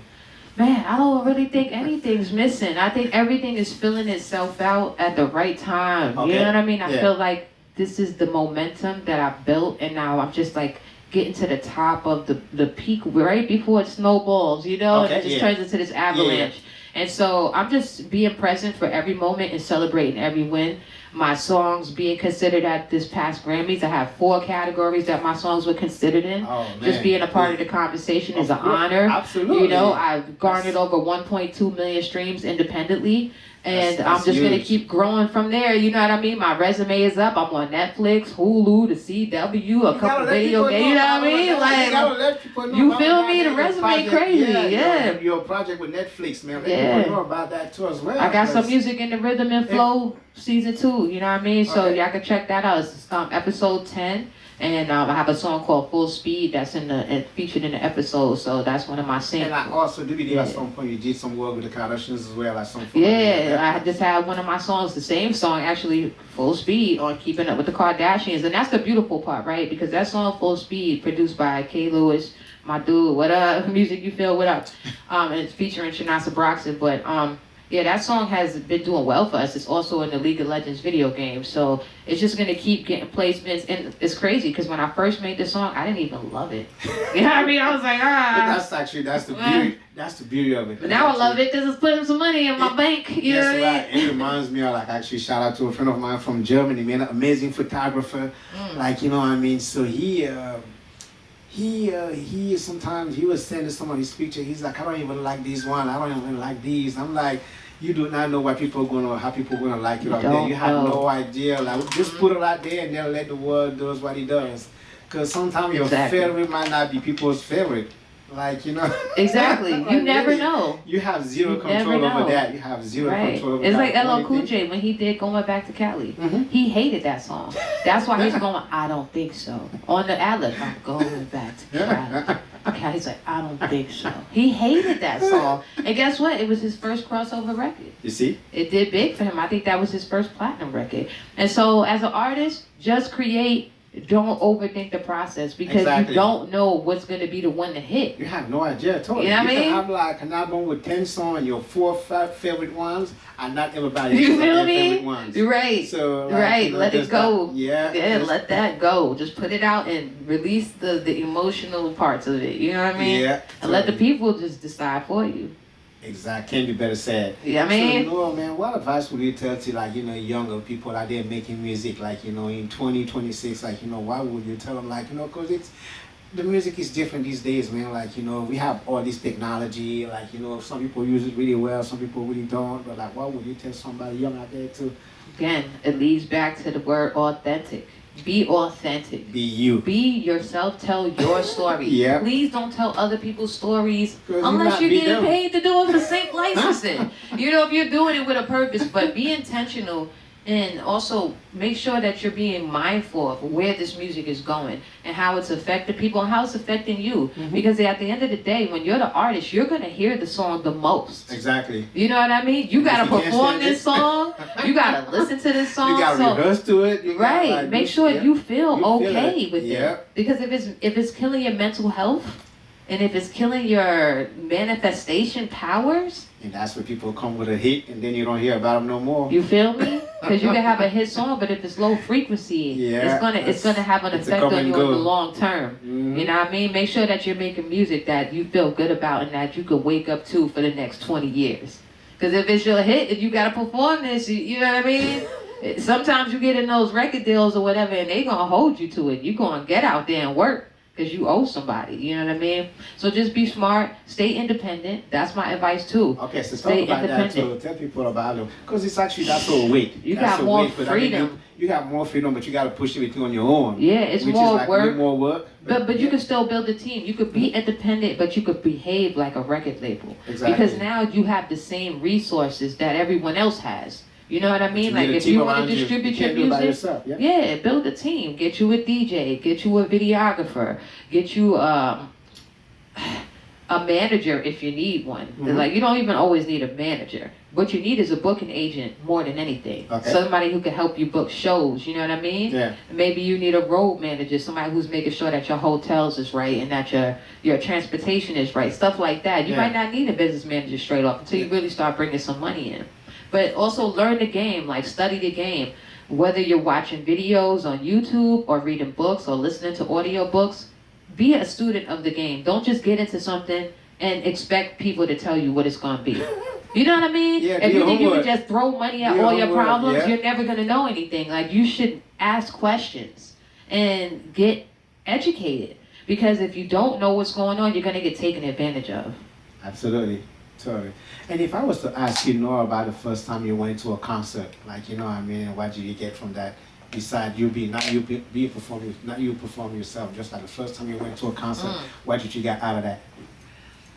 Man, I don't really think anything's missing. I think everything is filling itself out at the right time. Okay. You know what I mean? I feel like this is the momentum that I built, and now I'm just like getting to the top of the peak right before it snowballs, and it just turns into this avalanche. And so I'm just being present for every moment and celebrating every win. My songs being considered at this past Grammys, I have 4 categories that my songs were considered in. Oh, man. Just being a part of the conversation is an honor. Absolutely. I've garnered over 1.2 million streams independently. And I'm just going to keep growing from there. You know what I mean? My resume is up. I'm on Netflix, Hulu, the CW, a couple video games. You know what I mean? Like, you feel me? The resume crazy. Your project with Netflix, man. Let people know about that too as well. I got some music in the Rhythm and Flow season 2. You know what I mean? So y'all can check that out. It's episode 10. And I have a song called Full Speed that's featured in the episode, so that's one of my singles. And I also do believe at some point you did some work with the Kardashians as well at some point. Yeah, I just had one of my songs, the same song actually, Full Speed, on Keeping Up with the Kardashians. And that's the beautiful part, right? Because that song, Full Speed, produced by K. Lewis, my dude, what up, Music You Feel, what up? And it's featuring Shanasa Broxton, but yeah, that song has been doing well for us. It's also in the League of Legends video game. So it's just going to keep getting placements. And it's crazy because when I first made this song, I didn't even love it. You know what I mean? I was like, that's the beauty of it. But now I love it because it's putting some money in my bank. You know what I mean? It reminds me of actually shout out to a friend of mine from Germany, man, an amazing photographer. Like, you know what I mean? So he he sometimes he was sending some of his pictures. He's like, I don't even like these one. I don't even like these. I'm like, you do not know what people are gonna, how people are gonna like it out there. You have no idea. Like, just put it out there and then let the world do what he does. Because sometimes your favorite might not be people's favorite. Like, you know. Exactly. Like, you never really, know. You have zero control over that. You have zero control over that. It's like LL Cool J when he did Going Back to Cali. He hated that song. That's why he's going, I don't think so. On the ad-lib, I'm going back to Cali. Okay, he's like, I don't think so. He hated that song. And guess what? It was his first crossover record. You see? It did big for him. I think that was his first platinum record. And so as an artist, just create. Don't overthink the process because you don't know what's going to be the one to hit. You have no idea. Totally. You know what I mean? You can have like an album with 10 songs and your 4 or 5 favorite ones and not everybody you feel me? favorite ones. Right. So, like, let it go. Yeah. Let that go. Just put it out and release the emotional parts of it. You know what I mean? Yeah. And let the people just decide for you. Exactly. Can't be better said. Yeah, I mean? So, no, man, what advice would you tell to, like, you know, younger people out there making music, like, you know, in 2026, like, you know, why would you tell them, like, you know, because the music is different these days, man. Like, you know, we have all this technology, like, you know, some people use it really well, some people really don't, but, like, why would you tell somebody young out there to? Again, it leads back to the word authentic. Be authentic. Be you. Be yourself. Tell your story. Yeah. Please don't tell other people's stories unless you're getting paid to do it for sync licensing. You know, if you're doing it with a purpose, but be intentional and also make sure that you're being mindful of where this music is going and how it's affecting people and how it's affecting you. Because at the end of the day, when you're the artist, you're going to hear the song the most. Exactly. You know what I mean? You got to perform this song. You got to listen to this song. You got to rehearse to it. Right. Like, make sure you feel okay with it. Because if it's killing your mental health and if it's killing your manifestation powers. And that's where people come with a hit and then you don't hear about them no more. You feel me? Because you can have a hit song, but if it's low frequency, it's gonna have an effect on you in the long term. You know what I mean? Make sure that you're making music that you feel good about and that you could wake up to for the next 20 years. Because if it's your hit, if you gotta perform this, you know what I mean? Sometimes you get in those record deals or whatever, and they gonna hold you to it. You gonna get out there and work. Because you owe somebody, you know what I mean? So just be smart, stay independent. That's my advice too. Okay, so talk about that too. Tell people about it. Because it's actually, that's a weight. You got more freedom. You got more freedom, but you got to push everything on your own. Yeah, it's more work. More work. But you can still build a team. You could be independent, but you could behave like a record label. Exactly. Because now you have the same resources that everyone else has. You know what I mean? Like if you want to distribute your music, build a team. Get you a DJ, get you a videographer, get you a manager if you need one. Like you don't even always need a manager. What you need is a booking agent more than anything. Okay. Somebody who can help you book shows, you know what I mean? Yeah. Maybe you need a road manager, somebody who's making sure that your hotels is right and that your transportation is right, stuff like that. You might not need a business manager straight off until you really start bringing some money in. But also learn the game, like study the game. Whether you're watching videos on YouTube or reading books or listening to audio books, be a student of the game. Don't just get into something and expect people to tell you what it's going to be. You know what I mean? Yeah, if you think you can just throw money at all your problems, you're never going to know anything. Like you should ask questions and get educated. Because if you don't know what's going on, you're going to get taken advantage of. Absolutely. Totally. And if I was to ask you, Nora, about the first time you went to a concert, like, you know what I mean, and what did you get from that? Besides you being, not you performing yourself, just like the first time you went to a concert, what did you get out of that?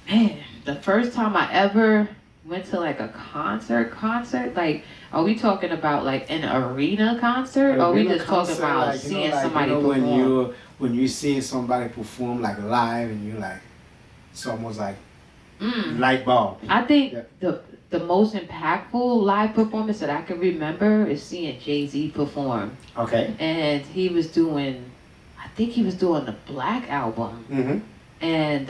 Man, the first time I ever went to like a concert, like, are we talking about like an arena concert? Or are we just talking about like, seeing somebody perform? When you see somebody perform like live and you're like, it's almost like, light bulb. I think the most impactful live performance that I can remember is seeing Jay-Z perform. Okay. And he was doing, I think he was doing the Black album. And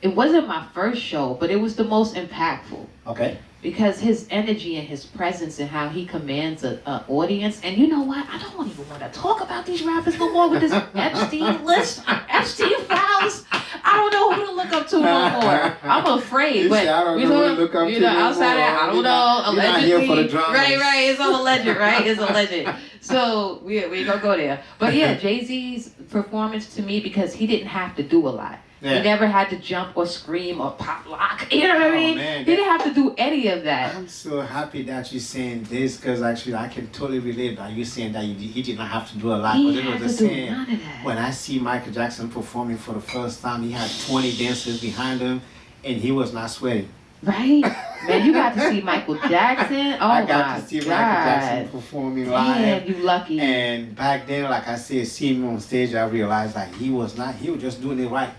it wasn't my first show, but it was the most impactful. Okay. Because his energy and his presence and how he commands an audience. And you know what? I don't even want to talk about these rappers no more with this Epstein list, Epstein files. I don't know who to look up to no more. I'm afraid, but I don't know who to look up to no outside more. that, I don't know. You're not here for the drama. Right. It's all alleged, right? It's alleged. So we gonna go there. But yeah, Jay-Z's performance to me, because he didn't have to do a lot. Yeah. He never had to jump or scream or pop lock. You know what I mean? Man, he didn't have to do any of that. I'm so happy that you're saying this, because actually I can totally relate by you saying that he did not have to do a lot. He but it was the same. None of that. When I see Michael Jackson performing for the first time, he had 20 dancers behind him, and he was not sweating. Right? Man, you got to see Michael Jackson. Oh, I got to see Michael Jackson performing live. Damn, you lucky. And back then, like I said, seeing him on stage, I realized like he was just doing it right.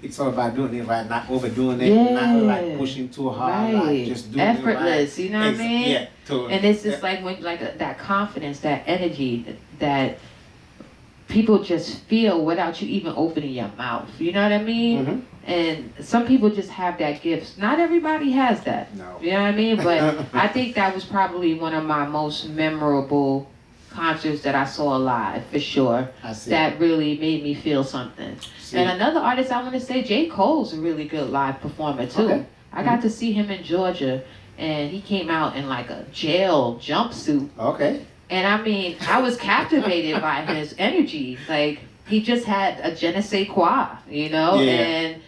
It's all about doing it right, not overdoing it, not like pushing too hard, like just doing effortless, it right. You know what I mean? Yeah, totally. And it's just like when that confidence, that energy that people just feel without you even opening your mouth. You know what I mean? Mm-hmm. And some people just have that gift. Not everybody has that. No. You know what I mean? But I think that was probably one of my most memorable concerts that I saw live, for sure. That really made me feel something. And another artist I want to say, J. Cole's a really good live performer too. Okay. I got to see him in Georgia, and he came out in like a jail jumpsuit. Okay. And I mean, I was captivated by his energy. Like, he just had a je ne sais quoi, you know? Yeah. And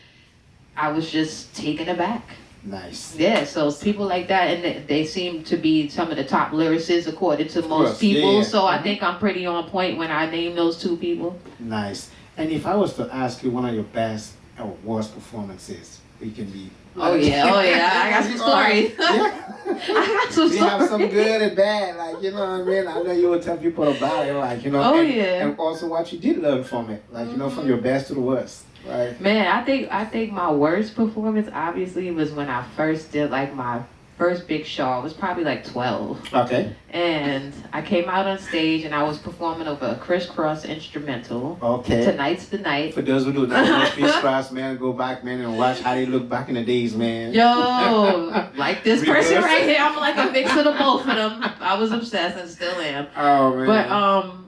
I was just taken aback. Nice. Yeah, so people like that, and they seem to be some of the top lyricists according to most people. Yeah. So I think I'm pretty on point when I name those two people. Nice. And if I was to ask you one of your best or worst performances, it can be. Oh yeah, I got some stories. Yeah. I got some stories. You have some good and bad, like, you know what I mean? I know you will tell people about it, like, you know. Oh, and also what you did learn from it, like, you know, from your best to the worst. Right. Man, I think my worst performance obviously was when I first did like my first big show. I was probably like 12. Okay. And I came out on stage and I was performing over a crisscross instrumental. Okay. Tonight's the Night. For those who do not know crisscross, man, go back, man, and watch how they look back in the days, man. Yo, like this person right here, I'm like a mix of the both of them. I was obsessed and still am. Oh man. But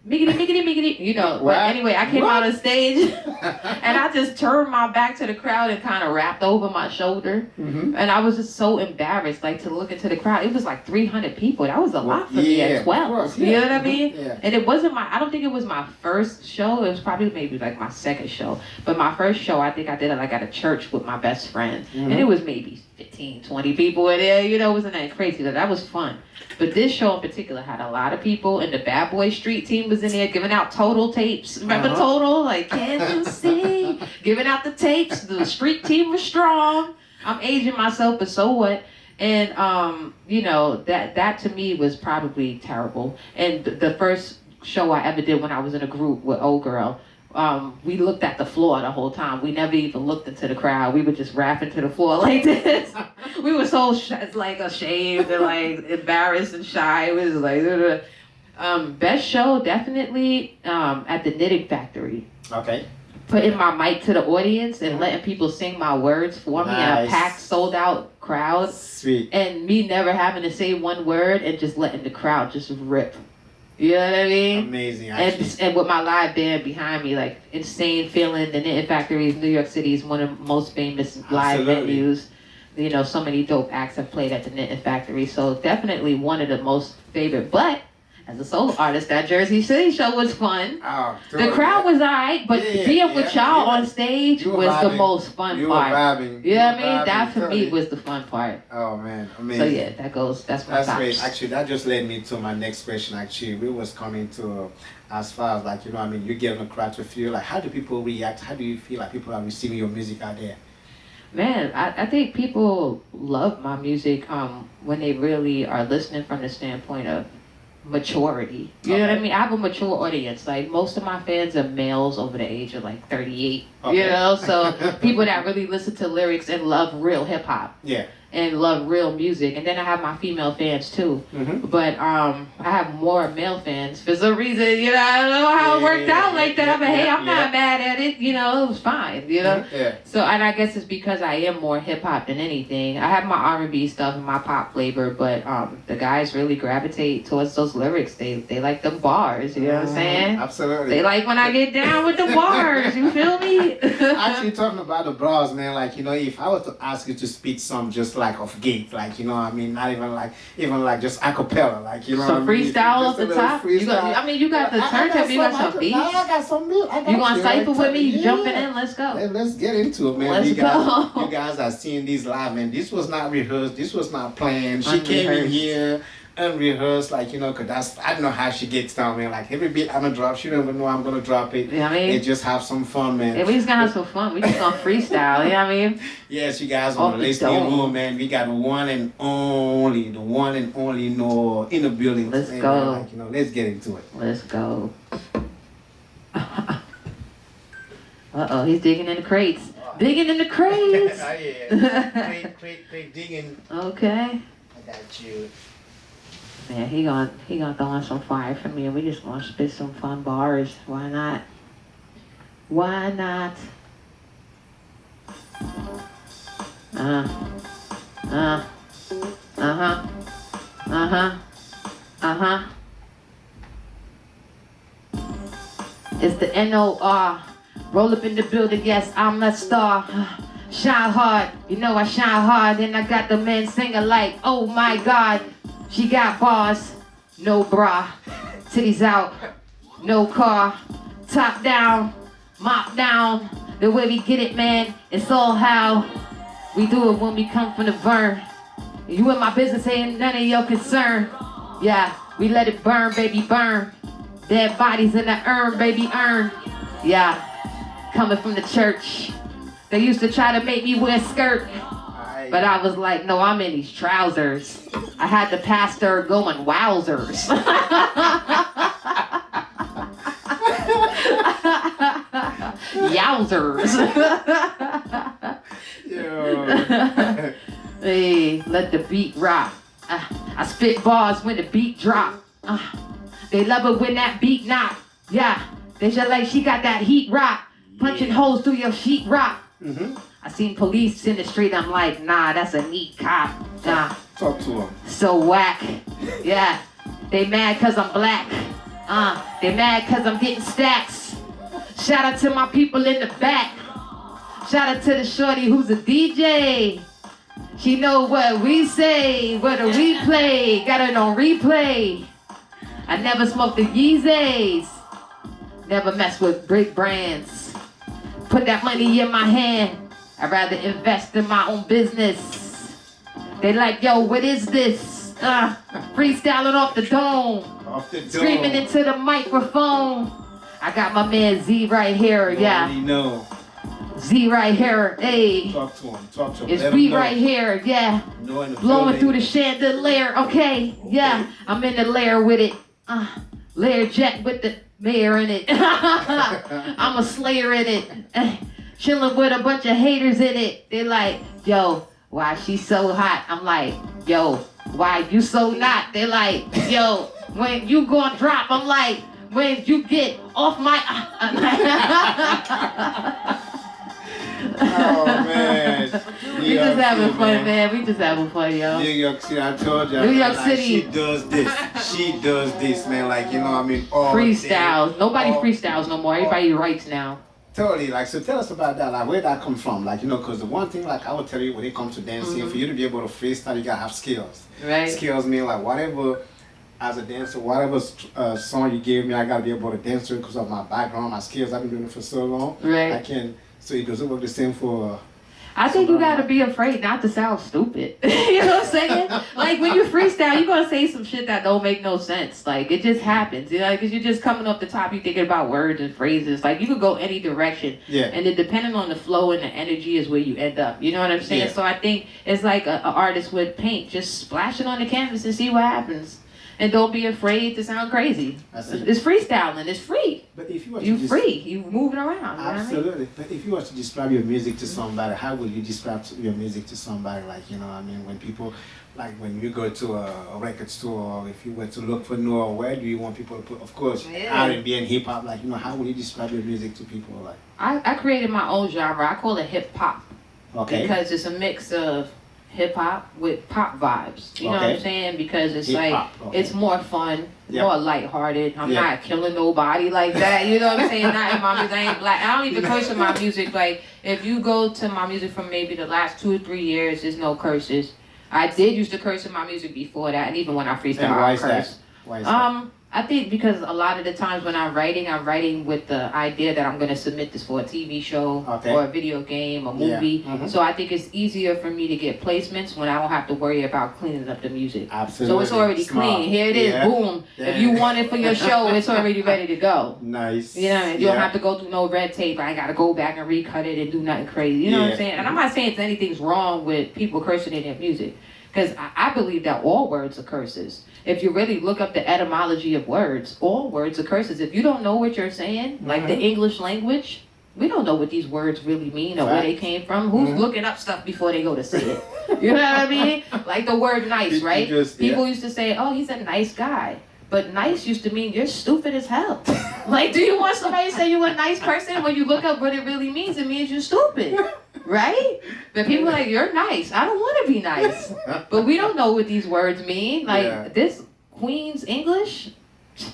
miggity, you know. What? But anyway, I came out on stage and I just turned my back to the crowd and kind of rapped over my shoulder. Mm-hmm. And I was just so embarrassed, like, to look into the crowd. It was like 300 people. That was a lot for me at 12. Course, yeah. You know what I mean? Yeah. And it wasn't I don't think it was my first show. It was probably maybe like my second show. But my first show, I think I did it like at a church with my best friend. Mm-hmm. And it was maybe 15, 20 people in there. You know, it wasn't that crazy. That was fun. But this show in particular had a lot of people, and the Bad Boy Street team was in there giving out Total tapes. Remember Total? Like, can you see? Giving out the tapes. The street team was strong. I'm aging myself, but so what? And, you know, that to me was probably terrible. And the first show I ever did when I was in a group with Old Girl, we looked at the floor the whole time. We never even looked into the crowd. We would just rap into the floor like this. We were so like ashamed and like embarrassed and shy. It was like best show definitely at the Knitting Factory. Okay. Putting my mic to the audience and letting people sing my words for me in a packed, sold out crowd. Sweet. And me never having to say one word and just letting the crowd just rip. You know what I mean? Amazing, and with my live band behind me, like, insane feeling. The Knitting Factory, New York City, is one of the most famous live venues. You know, so many dope acts have played at the Knitting Factory. So definitely one of the most favorite. But as a solo artist, that Jersey City show was fun. Oh, the crowd was alright, but being with y'all on stage was the most fun part. You know what I mean? That for me was the fun part. Oh man, amazing. So yeah, that's my tops. Great. Actually, that just led me to my next question. Actually, we was coming to as far as, like, you know what I mean, you get a crowd to feel like, how do people react? How do you feel like people are receiving your music out there? Man, I think people love my music when they really are listening from the standpoint of maturity. You know what I mean? I have a mature audience. Like, most of my fans are males over the age of like 38. Okay. You know, so people that really listen to lyrics and love real hip hop. Yeah. and love real music. And then I have my female fans too. But I have more male fans for some reason. You know, I don't know how it worked out like that. But hey, I'm not mad at it. You know, it was fine. You know. So, and I guess it's because I am more hip hop than anything. I have my R&B stuff and my pop flavor, but the guys really gravitate towards those lyrics. They like the bars. You know what I'm saying? Absolutely. They like when I get down with the bars. You feel me? Actually, talking about the bars, man. Like, you know, if I were to ask you to spit some just like off gate, like, you know, I mean, not even like just acapella, like, you know, some freestyle off the top. You got the turntable. You got some beats. I got some beats. You want to cipher with me? You jumping in? Let's go. Let's get into it, man. Let's go. You guys are seeing these live, man. This was not rehearsed. This was not planned. She came in here unrehearsed, like, you know, cause I don't know how she gets down, man. Like every beat I'm gonna drop, she don't even know I'm gonna drop it. You know what I mean? And just have some fun, man. Yeah, we just gonna have some fun. We just gonna freestyle. You know what I mean? Yes, you guys on the listening room, man. We got the one and only Noah in the building. Let's go. go. Man, like, you know, let's get into it. Let's go. He's digging in the crates. Digging in the crates. Oh, yeah. Crate digging. Okay. I got you. Yeah, he gonna throw in some fire for me, and we just gonna spit some fun bars. Why not? Why not? It's the NOR. Roll up in the building, yes, I'm that star. Shine hard, you know I shine hard. And I got the men singing like, oh my God. She got bars, no bra. Titties out, no car. Top down, mop down. The way we get it, man, it's all how we do it when we come from the burn. You in my business ain't none of your concern. Yeah, we let it burn, baby, burn. Dead bodies in the urn, baby, urn. Yeah. Coming from the church. They used to try to make me wear a skirt. But I was like, no, I'm in these trousers. I had the pastor going wowzers. Yowzers. Yo. Hey, let the beat rock. I spit bars when the beat drop. They love it when that beat knock. Yeah, they just like she got that heat rock. Punching holes through your sheet rock. I seen police in the street, I'm like, nah, that's a neat cop. Nah. Talk to him. So whack. Yeah. They mad cause I'm black. They mad cause I'm getting stacks. Shout out to my people in the back. Shout out to the shorty who's a DJ. She know what we say, what do we play. Got it on replay. I never smoked the Yeezys. Never mess with big brands. Put that money in my hand. I'd rather invest in my own business. They like, yo, what is this? Freestyling off the dome. Off the dome. Screaming into the microphone. I got my man Z right here, yeah. Know. Z right here, hey. Talk to him. It's V right here, yeah. Blowing through the chandelier, okay, yeah. I'm in the lair with it. Lair jet with the mayor in it. I'm a slayer in it. Chilling with a bunch of haters in it. They like, yo, why she so hot? I'm like, yo, why you so not? They like, yo, when you gonna drop? I'm like, when you get off my... Oh man. We just having fun, man. We just having fun, yo. New York City, I told you. New York like, City. She does this, man. Like, you know, I mean, all freestyles. Day, Nobody freestyles no more. Everybody writes now. Totally. Like, so tell us about that. Like, where that come from? Like, you know, because the one thing, like, I would tell you when it comes to dancing, for you to be able to freestyle, you gotta have skills. Right. Skills mean like whatever. As a dancer, whatever song you gave me, I gotta be able to dance to it because of my background, my skills. I've been doing it for so long. Right. I can. So it doesn't work the same for. I think you gotta be afraid not to sound stupid. You know what I'm saying? Like when you freestyle, you're gonna say some shit that don't make no sense. Like it just happens. You know, because you're just coming off the top, you're thinking about words and phrases. Like you could go any direction. Yeah. And then depending on the flow and the energy is where you end up. You know what I'm saying? Yeah. So I think it's like an artist with paint. Just splash it on the canvas and see what happens. And don't be afraid to sound crazy. It's freestyling. It's free. But if you free. You moving around. Absolutely. You know what I mean? But if you were to describe your music to somebody, how would you describe your music to somebody? Like, you know, I mean, when people, like when you go to a record store, or if you were to look for Noah, where do you want people to put? Of course, R&B and hip hop. Like, you know, how would you describe your music to people? Like, I created my own genre. I call it hip hop. Okay. Because it's a mix of hip hop with pop vibes. You know what I'm saying? Because it's hip-hop. Like it's more fun, more lighthearted. I'm not killing nobody like that. You know what I'm saying? Not in my music. I ain't black. I don't even curse in my music. Like if you go to my music from maybe the last 2 or 3 years, there's no curses. I did used to curse in my music before that, and even when I freestyle, I curse. Why is that? I think because a lot of the times when I'm writing with the idea that I'm going to submit this for a TV show or a video game, a movie. So I think it's easier for me to get placements when I don't have to worry about cleaning up the music. Absolutely. So it's already clean. Here it is. Boom. If you want it for your show, it's already ready to go. Nice. You know, you don't have to go through no red tape. I got to go back and recut it and do nothing crazy. You know what I'm saying? And I'm not saying anything's wrong with people cursing in their music. Because I believe that all words are curses. If you really look up the etymology of words, all words are curses. If you don't know what you're saying, like the English language, we don't know what these words really mean or where they came from. Who's looking up stuff before they go to say it? You know what I mean? Like the word nice, right? People used to say, oh, he's a nice guy. But nice used to mean you're stupid as hell. Like, do you want somebody to say you're a nice person? When you look up what it really means, it means you're stupid. Right? But people are like, you're nice. I don't want to be nice. But we don't know what these words mean. Like, this Queen's English,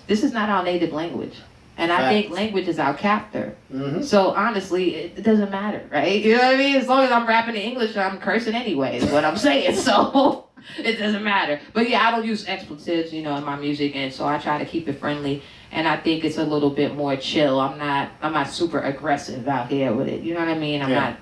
this is not our native language. And I think language is our captor. So honestly, it doesn't matter, right? You know what I mean? As long as I'm rapping in English, I'm cursing anyway, is what I'm saying. So it doesn't matter. But yeah, I don't use expletives, you know, in my music, and so I try to keep it friendly. And I think it's a little bit more chill. I'm not super aggressive out here with it. You know what I mean? I'm not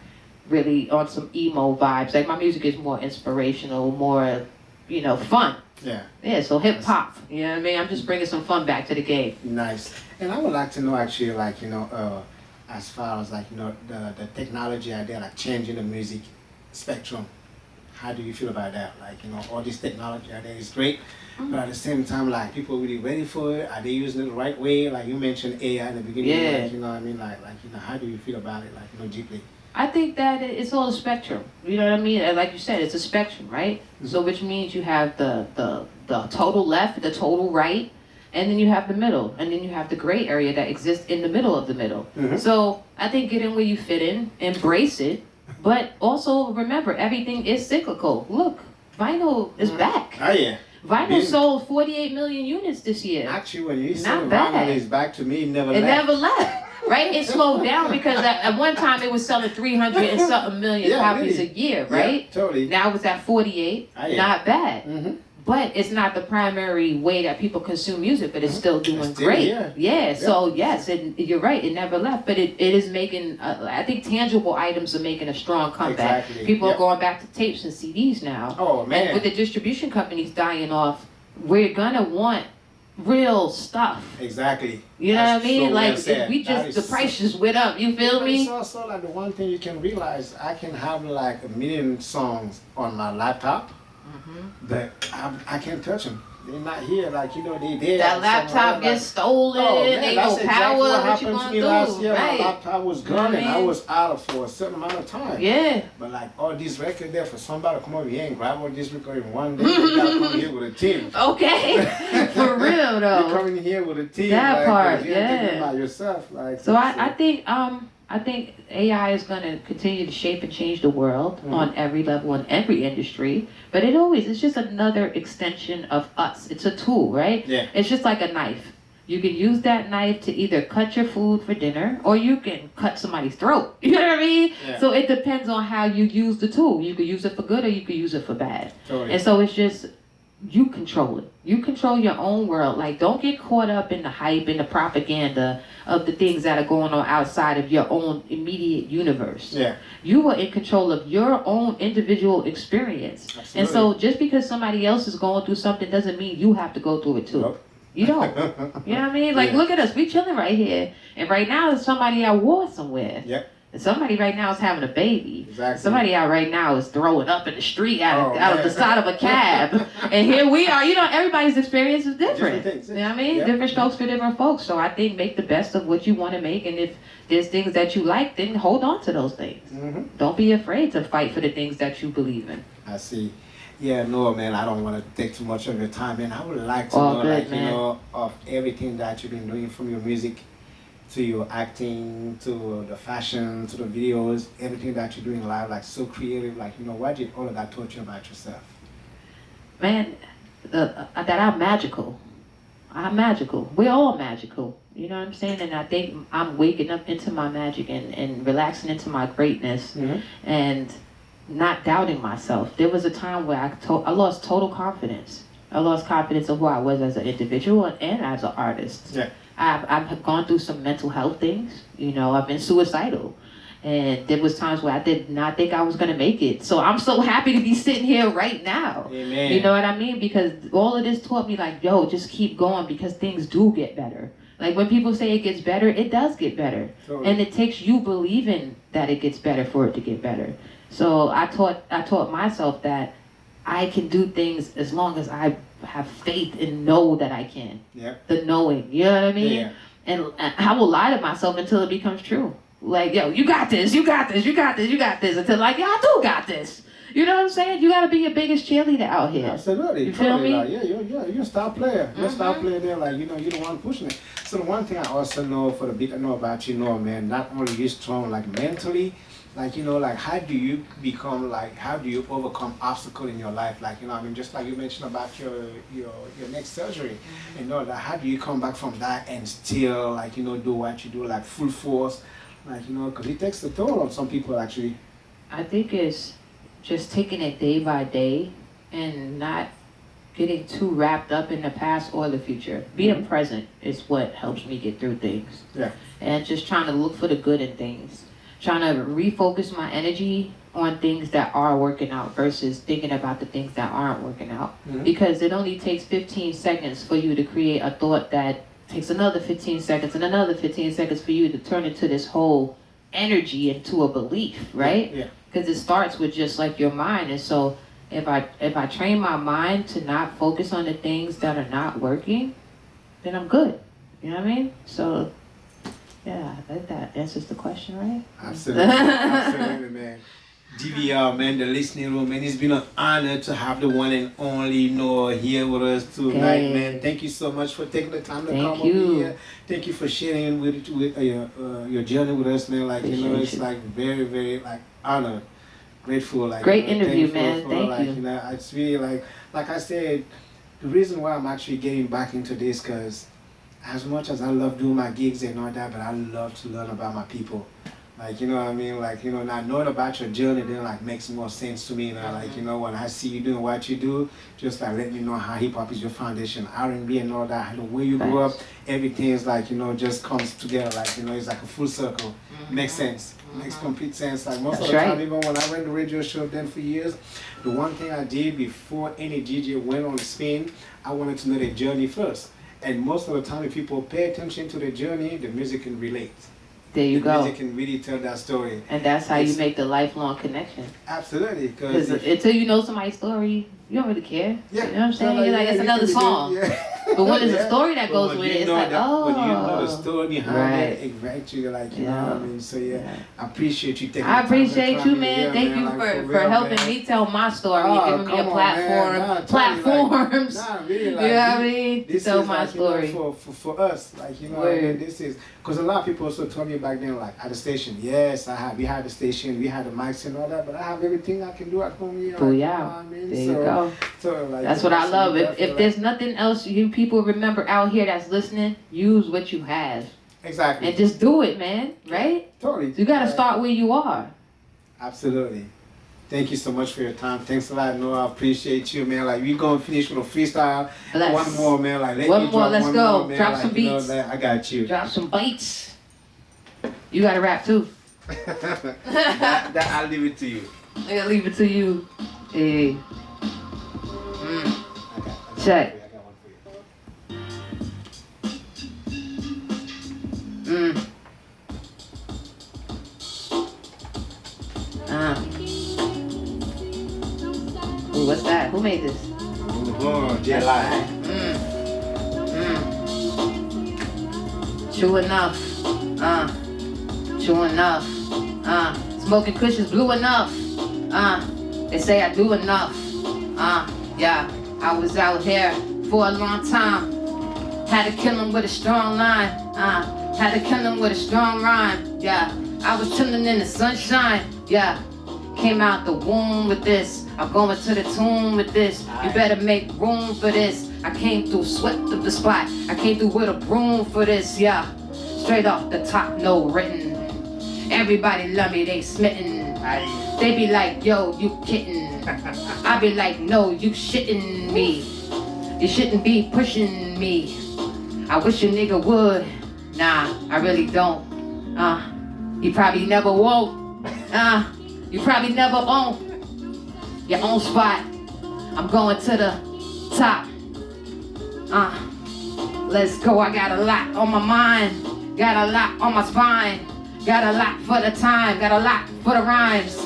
really on some emo vibes. Like my music is more inspirational, more, you know, fun. Yeah, so hip hop. You know what I mean? I'm just bringing some fun back to the game. Nice. And I would like to know actually, like, you know, as far as like, you know, the technology out there, like changing the music spectrum. How do you feel about that? Like, you know, all this technology out there is great, but at the same time, like, people really ready for it? Are they using it the right way? Like you mentioned AI in the beginning, like, you know what I mean? Like, you know, how do you feel about it, like, you know, deeply? I think that it's all a spectrum. You know what I mean? And like you said, it's a spectrum, right? So which means you have the total left, the total right, and then you have the middle, and then you have the gray area that exists in the middle of the middle. So I think get in where you fit in, embrace it, but also remember everything is cyclical. Look, vinyl is back. Oh yeah. Vinyl sold 48 million units this year. Actually, when you said vinyl is back, to me, it never left. Right? It slowed down because at one time it was selling 300 and something million copies a year, right? Yeah, totally. Now it's at 48. Not bad. But it's not the primary way that people consume music, but it's still doing great. So yes, you're right, it never left. But it is making, I think tangible items are making a strong comeback. People are going back to tapes and CDs now. Oh, man. And with the distribution companies dying off, we're gonna want real stuff. Exactly. You know what I mean? So like the price just went up. You feel me? It's also like the one thing you can realize, I can have like 1 million songs on my laptop, but I can't touch them. They're not here, like, you know, they there. That laptop gets stolen. Ain't no power. What you gonna do? Last year, my laptop was gone and I was out for a certain amount of time. Yeah. But like all these records there, for somebody to come over here and grab all this record in one day, you gotta come here with a team. Okay. For real though. You're coming here with a team. That like, part, you're thinking about yourself. Like, so I think AI is going to continue to shape and change the world on every level in every industry. But it's just another extension of us. It's a tool, right? Yeah. It's just like a knife. You can use that knife to either cut your food for dinner or you can cut somebody's throat. You know what I mean? Yeah. So it depends on how you use the tool. You could use it for good or you could use it for bad. Totally. And so it's just, you control it. You control your own world. Like, don't get caught up in the hype and the propaganda of the things that are going on outside of your own immediate universe. Yeah. You are in control of your own individual experience. Absolutely. And so just because somebody else is going through something doesn't mean you have to go through it too. Nope. You don't. You know what I mean? Like, look at us. We chilling right here. And right now there's somebody at war somewhere. Yep. Somebody right now is having a baby. Exactly. Somebody out right now is throwing up in the street out of the side of a cab. And here we are. Everybody's experience is different. Things. You know what I mean? Yep. Different strokes for different folks. So I think make the best of what you want to make. And if there's things that you like, then hold on to those things. Mm-hmm. Don't be afraid to fight for the things that you believe in. I see. Yeah, no, man, I don't want to take too much of your time, man. I would like to know, Good, man. of everything that you've been doing, from your music to your acting, to the fashion, to the videos, everything that you're doing live, like so creative, like, what did all of that taught you about yourself? Man, that I'm magical. I'm magical. We're all magical. You know what I'm saying? And I think I'm waking up into my magic and relaxing into my greatness. Mm-hmm. And not doubting myself. There was a time where I lost total confidence. I lost confidence of who I was as an individual and as an artist. Yeah. I've gone through some mental health things. I've been suicidal. And there was times where I did not think I was going to make it. So I'm so happy to be sitting here right now. Amen. You know what I mean? Because all of this taught me, like, yo, just keep going, because things do get better. Like, when people say it gets better, it does get better. Totally. And it takes you believing that it gets better for it to get better. So I taught myself that I can do things as long as I have faith and know that I can. Yep. The knowing, you know what I mean? Yeah. And I will lie to myself until it becomes true. Like, yo, you got this, you got this, you got this, you got this. Until, like, yeah, I do got this. You know what I'm saying? You got to be your biggest cheerleader out here. Absolutely. You feel me? Like, you're a star player. You're a star player there. Like, you're the one pushing it. So the one thing I also know I know about you, man, not only you're strong, like, mentally, like, like, how do you overcome obstacle in your life? Like, just like you mentioned about your next surgery, that how do you come back from that and still, like, do what you do, like, full force, like, because it takes a toll on some people, actually. I think it's just taking it day by day and not getting too wrapped up in the past or the future. Being present is what helps me get through things. Yeah. And just trying to look for the good in things. Trying to refocus my energy on things that are working out versus thinking about the things that aren't working out. Mm-hmm. Because it only takes 15 seconds for you to create a thought that takes another 15 seconds and another 15 seconds for you to turn into this whole energy into a belief, right? Yeah. Because it starts with just like your mind. And so if I train my mind to not focus on the things that are not working, then I'm good. You know what I mean? So yeah, I think that answers the question, right? Absolutely. Absolutely, man. DVR, man, the listening room, man. It's been an honor to have the one and only Noah here with us tonight, man. Thank you so much for taking the time to come over here. Thank you for sharing with your journey with us, man. Like, it's like very, very, like, honored, grateful. Like, great interview, man. Thank you. It's really like I said, the reason why I'm actually getting back into this, because as much as I love doing my gigs and all that, but I love to learn about my people. Like, you know what I mean? Like, not knowing about your journey then, like, makes more sense to me. Like, when I see you doing what you do, just, like, let me know how hip-hop is your foundation, R&B and all that. Where you grew up, everything is, like, just comes together. Like, it's like a full circle. Makes sense. Makes complete sense. Like, most of the time, even when I ran the radio show then for years, the one thing I did before any DJ went on the spin, I wanted to know their journey first. And most of the time, if people pay attention to the journey, the music can relate. There you go. The music can really tell that story. And that's how you make the lifelong connection. Absolutely. Because until you know somebody's story, you don't really care. Yeah. You know what I'm saying? You're like, it's another song. But when there's a story that goes with it, it's like, oh. When you know the story behind it, exactly, you're like, you know what I mean? So, I appreciate you taking the time. I appreciate you, man. Here, Thank you for helping me tell my story and giving me a platform. Platforms. Really, you know what I mean? This tell is my story. For us, like, what I mean? This is, because a lot of people also told me back then, like, at the station, yes, we had the station, we had the mics and all that, but I have everything I can do at home here. Like, yeah. There you go. So, like, that's what I love. If there's nothing else you people remember out here that's listening, use what you have. Exactly. And just do it, man. Right? Totally. You got to start where you are. Absolutely. Thank you so much for your time. Thanks a lot, Noah. I appreciate you, man. Like, we're going to finish with a freestyle. One more, man. Like, one more. Let's go. More, drop some beats. I got you. Drop some beats. You got to rap, too. that I'll leave it to you. I'll leave it to you. Hey. Check. made this? July. True enough. True enough. Smoking kush is blue enough. They say I do enough. Yeah. I was out here for a long time. Had to kill him with a strong line. Had to kill him with a strong rhyme. Yeah. I was chilling in the sunshine. Yeah. Came out the womb with this. I'm going to the tomb with this. You better make room for this. I came through, swept up the spot. I came through with a broom for this. Yeah. Straight off the top, no written. Everybody love me, they smitten. They be like, yo, you kidding. I be like, no, you shitting me. You shouldn't be pushing me. I wish a nigga would. Nah, I really don't. You probably never won't. You probably never own your own spot. I'm going to the top. Let's go. I got a lot on my mind. Got a lot on my spine. Got a lot for the time. Got a lot for the rhymes.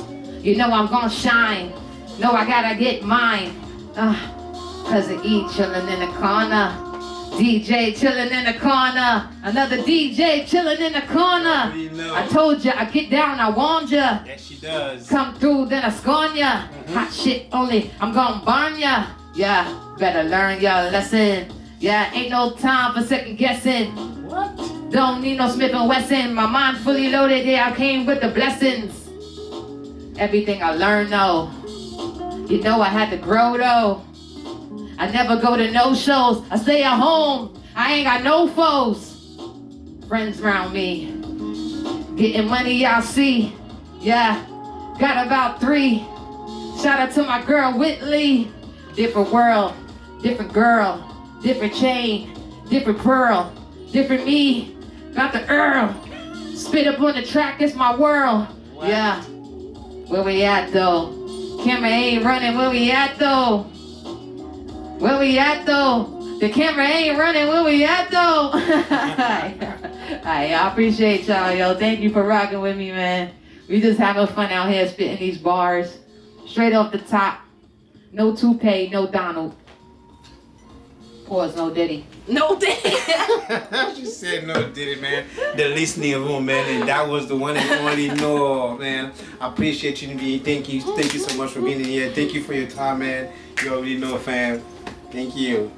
You know I'm gonna shine. No, I gotta get mine. Cause of E chillin' in the corner. DJ chillin' in the corner. Another DJ chillin' in the corner. I told ya, I get down, I warned ya. Yes, she does. Come through, then I scorn ya. Hot shit only, I'm gonna burn ya. Yeah, better learn your lesson. Yeah, ain't no time for second guessing. What? Don't need no Smith & Wesson. My mind fully loaded, yeah, I came with the blessings. Everything I learned, though. You know I had to grow, though. I never go to no shows. I stay at home. I ain't got no foes. Friends around me. Getting money, y'all see. Yeah, got about 3. Shout out to my girl, Whitley. Different world, different girl, different chain, different pearl, different me. Got the Earl. Spit up on the track, it's my world. Wow. Yeah. Where we at though? Camera ain't running, where we at though? Where we at though? The camera ain't running, where we at though? I appreciate y'all, yo. Thank you for rocking with me, man. We just having fun out here spitting these bars. Straight off the top. No toupee, no Donald. Pause, no Diddy. No Diddy. She said no Diddy, man. The listening room, man, and that was the one and only no, man. I appreciate you, B. Thank you so much for being in here. Thank you for your time, man. You already know, fam. Thank you.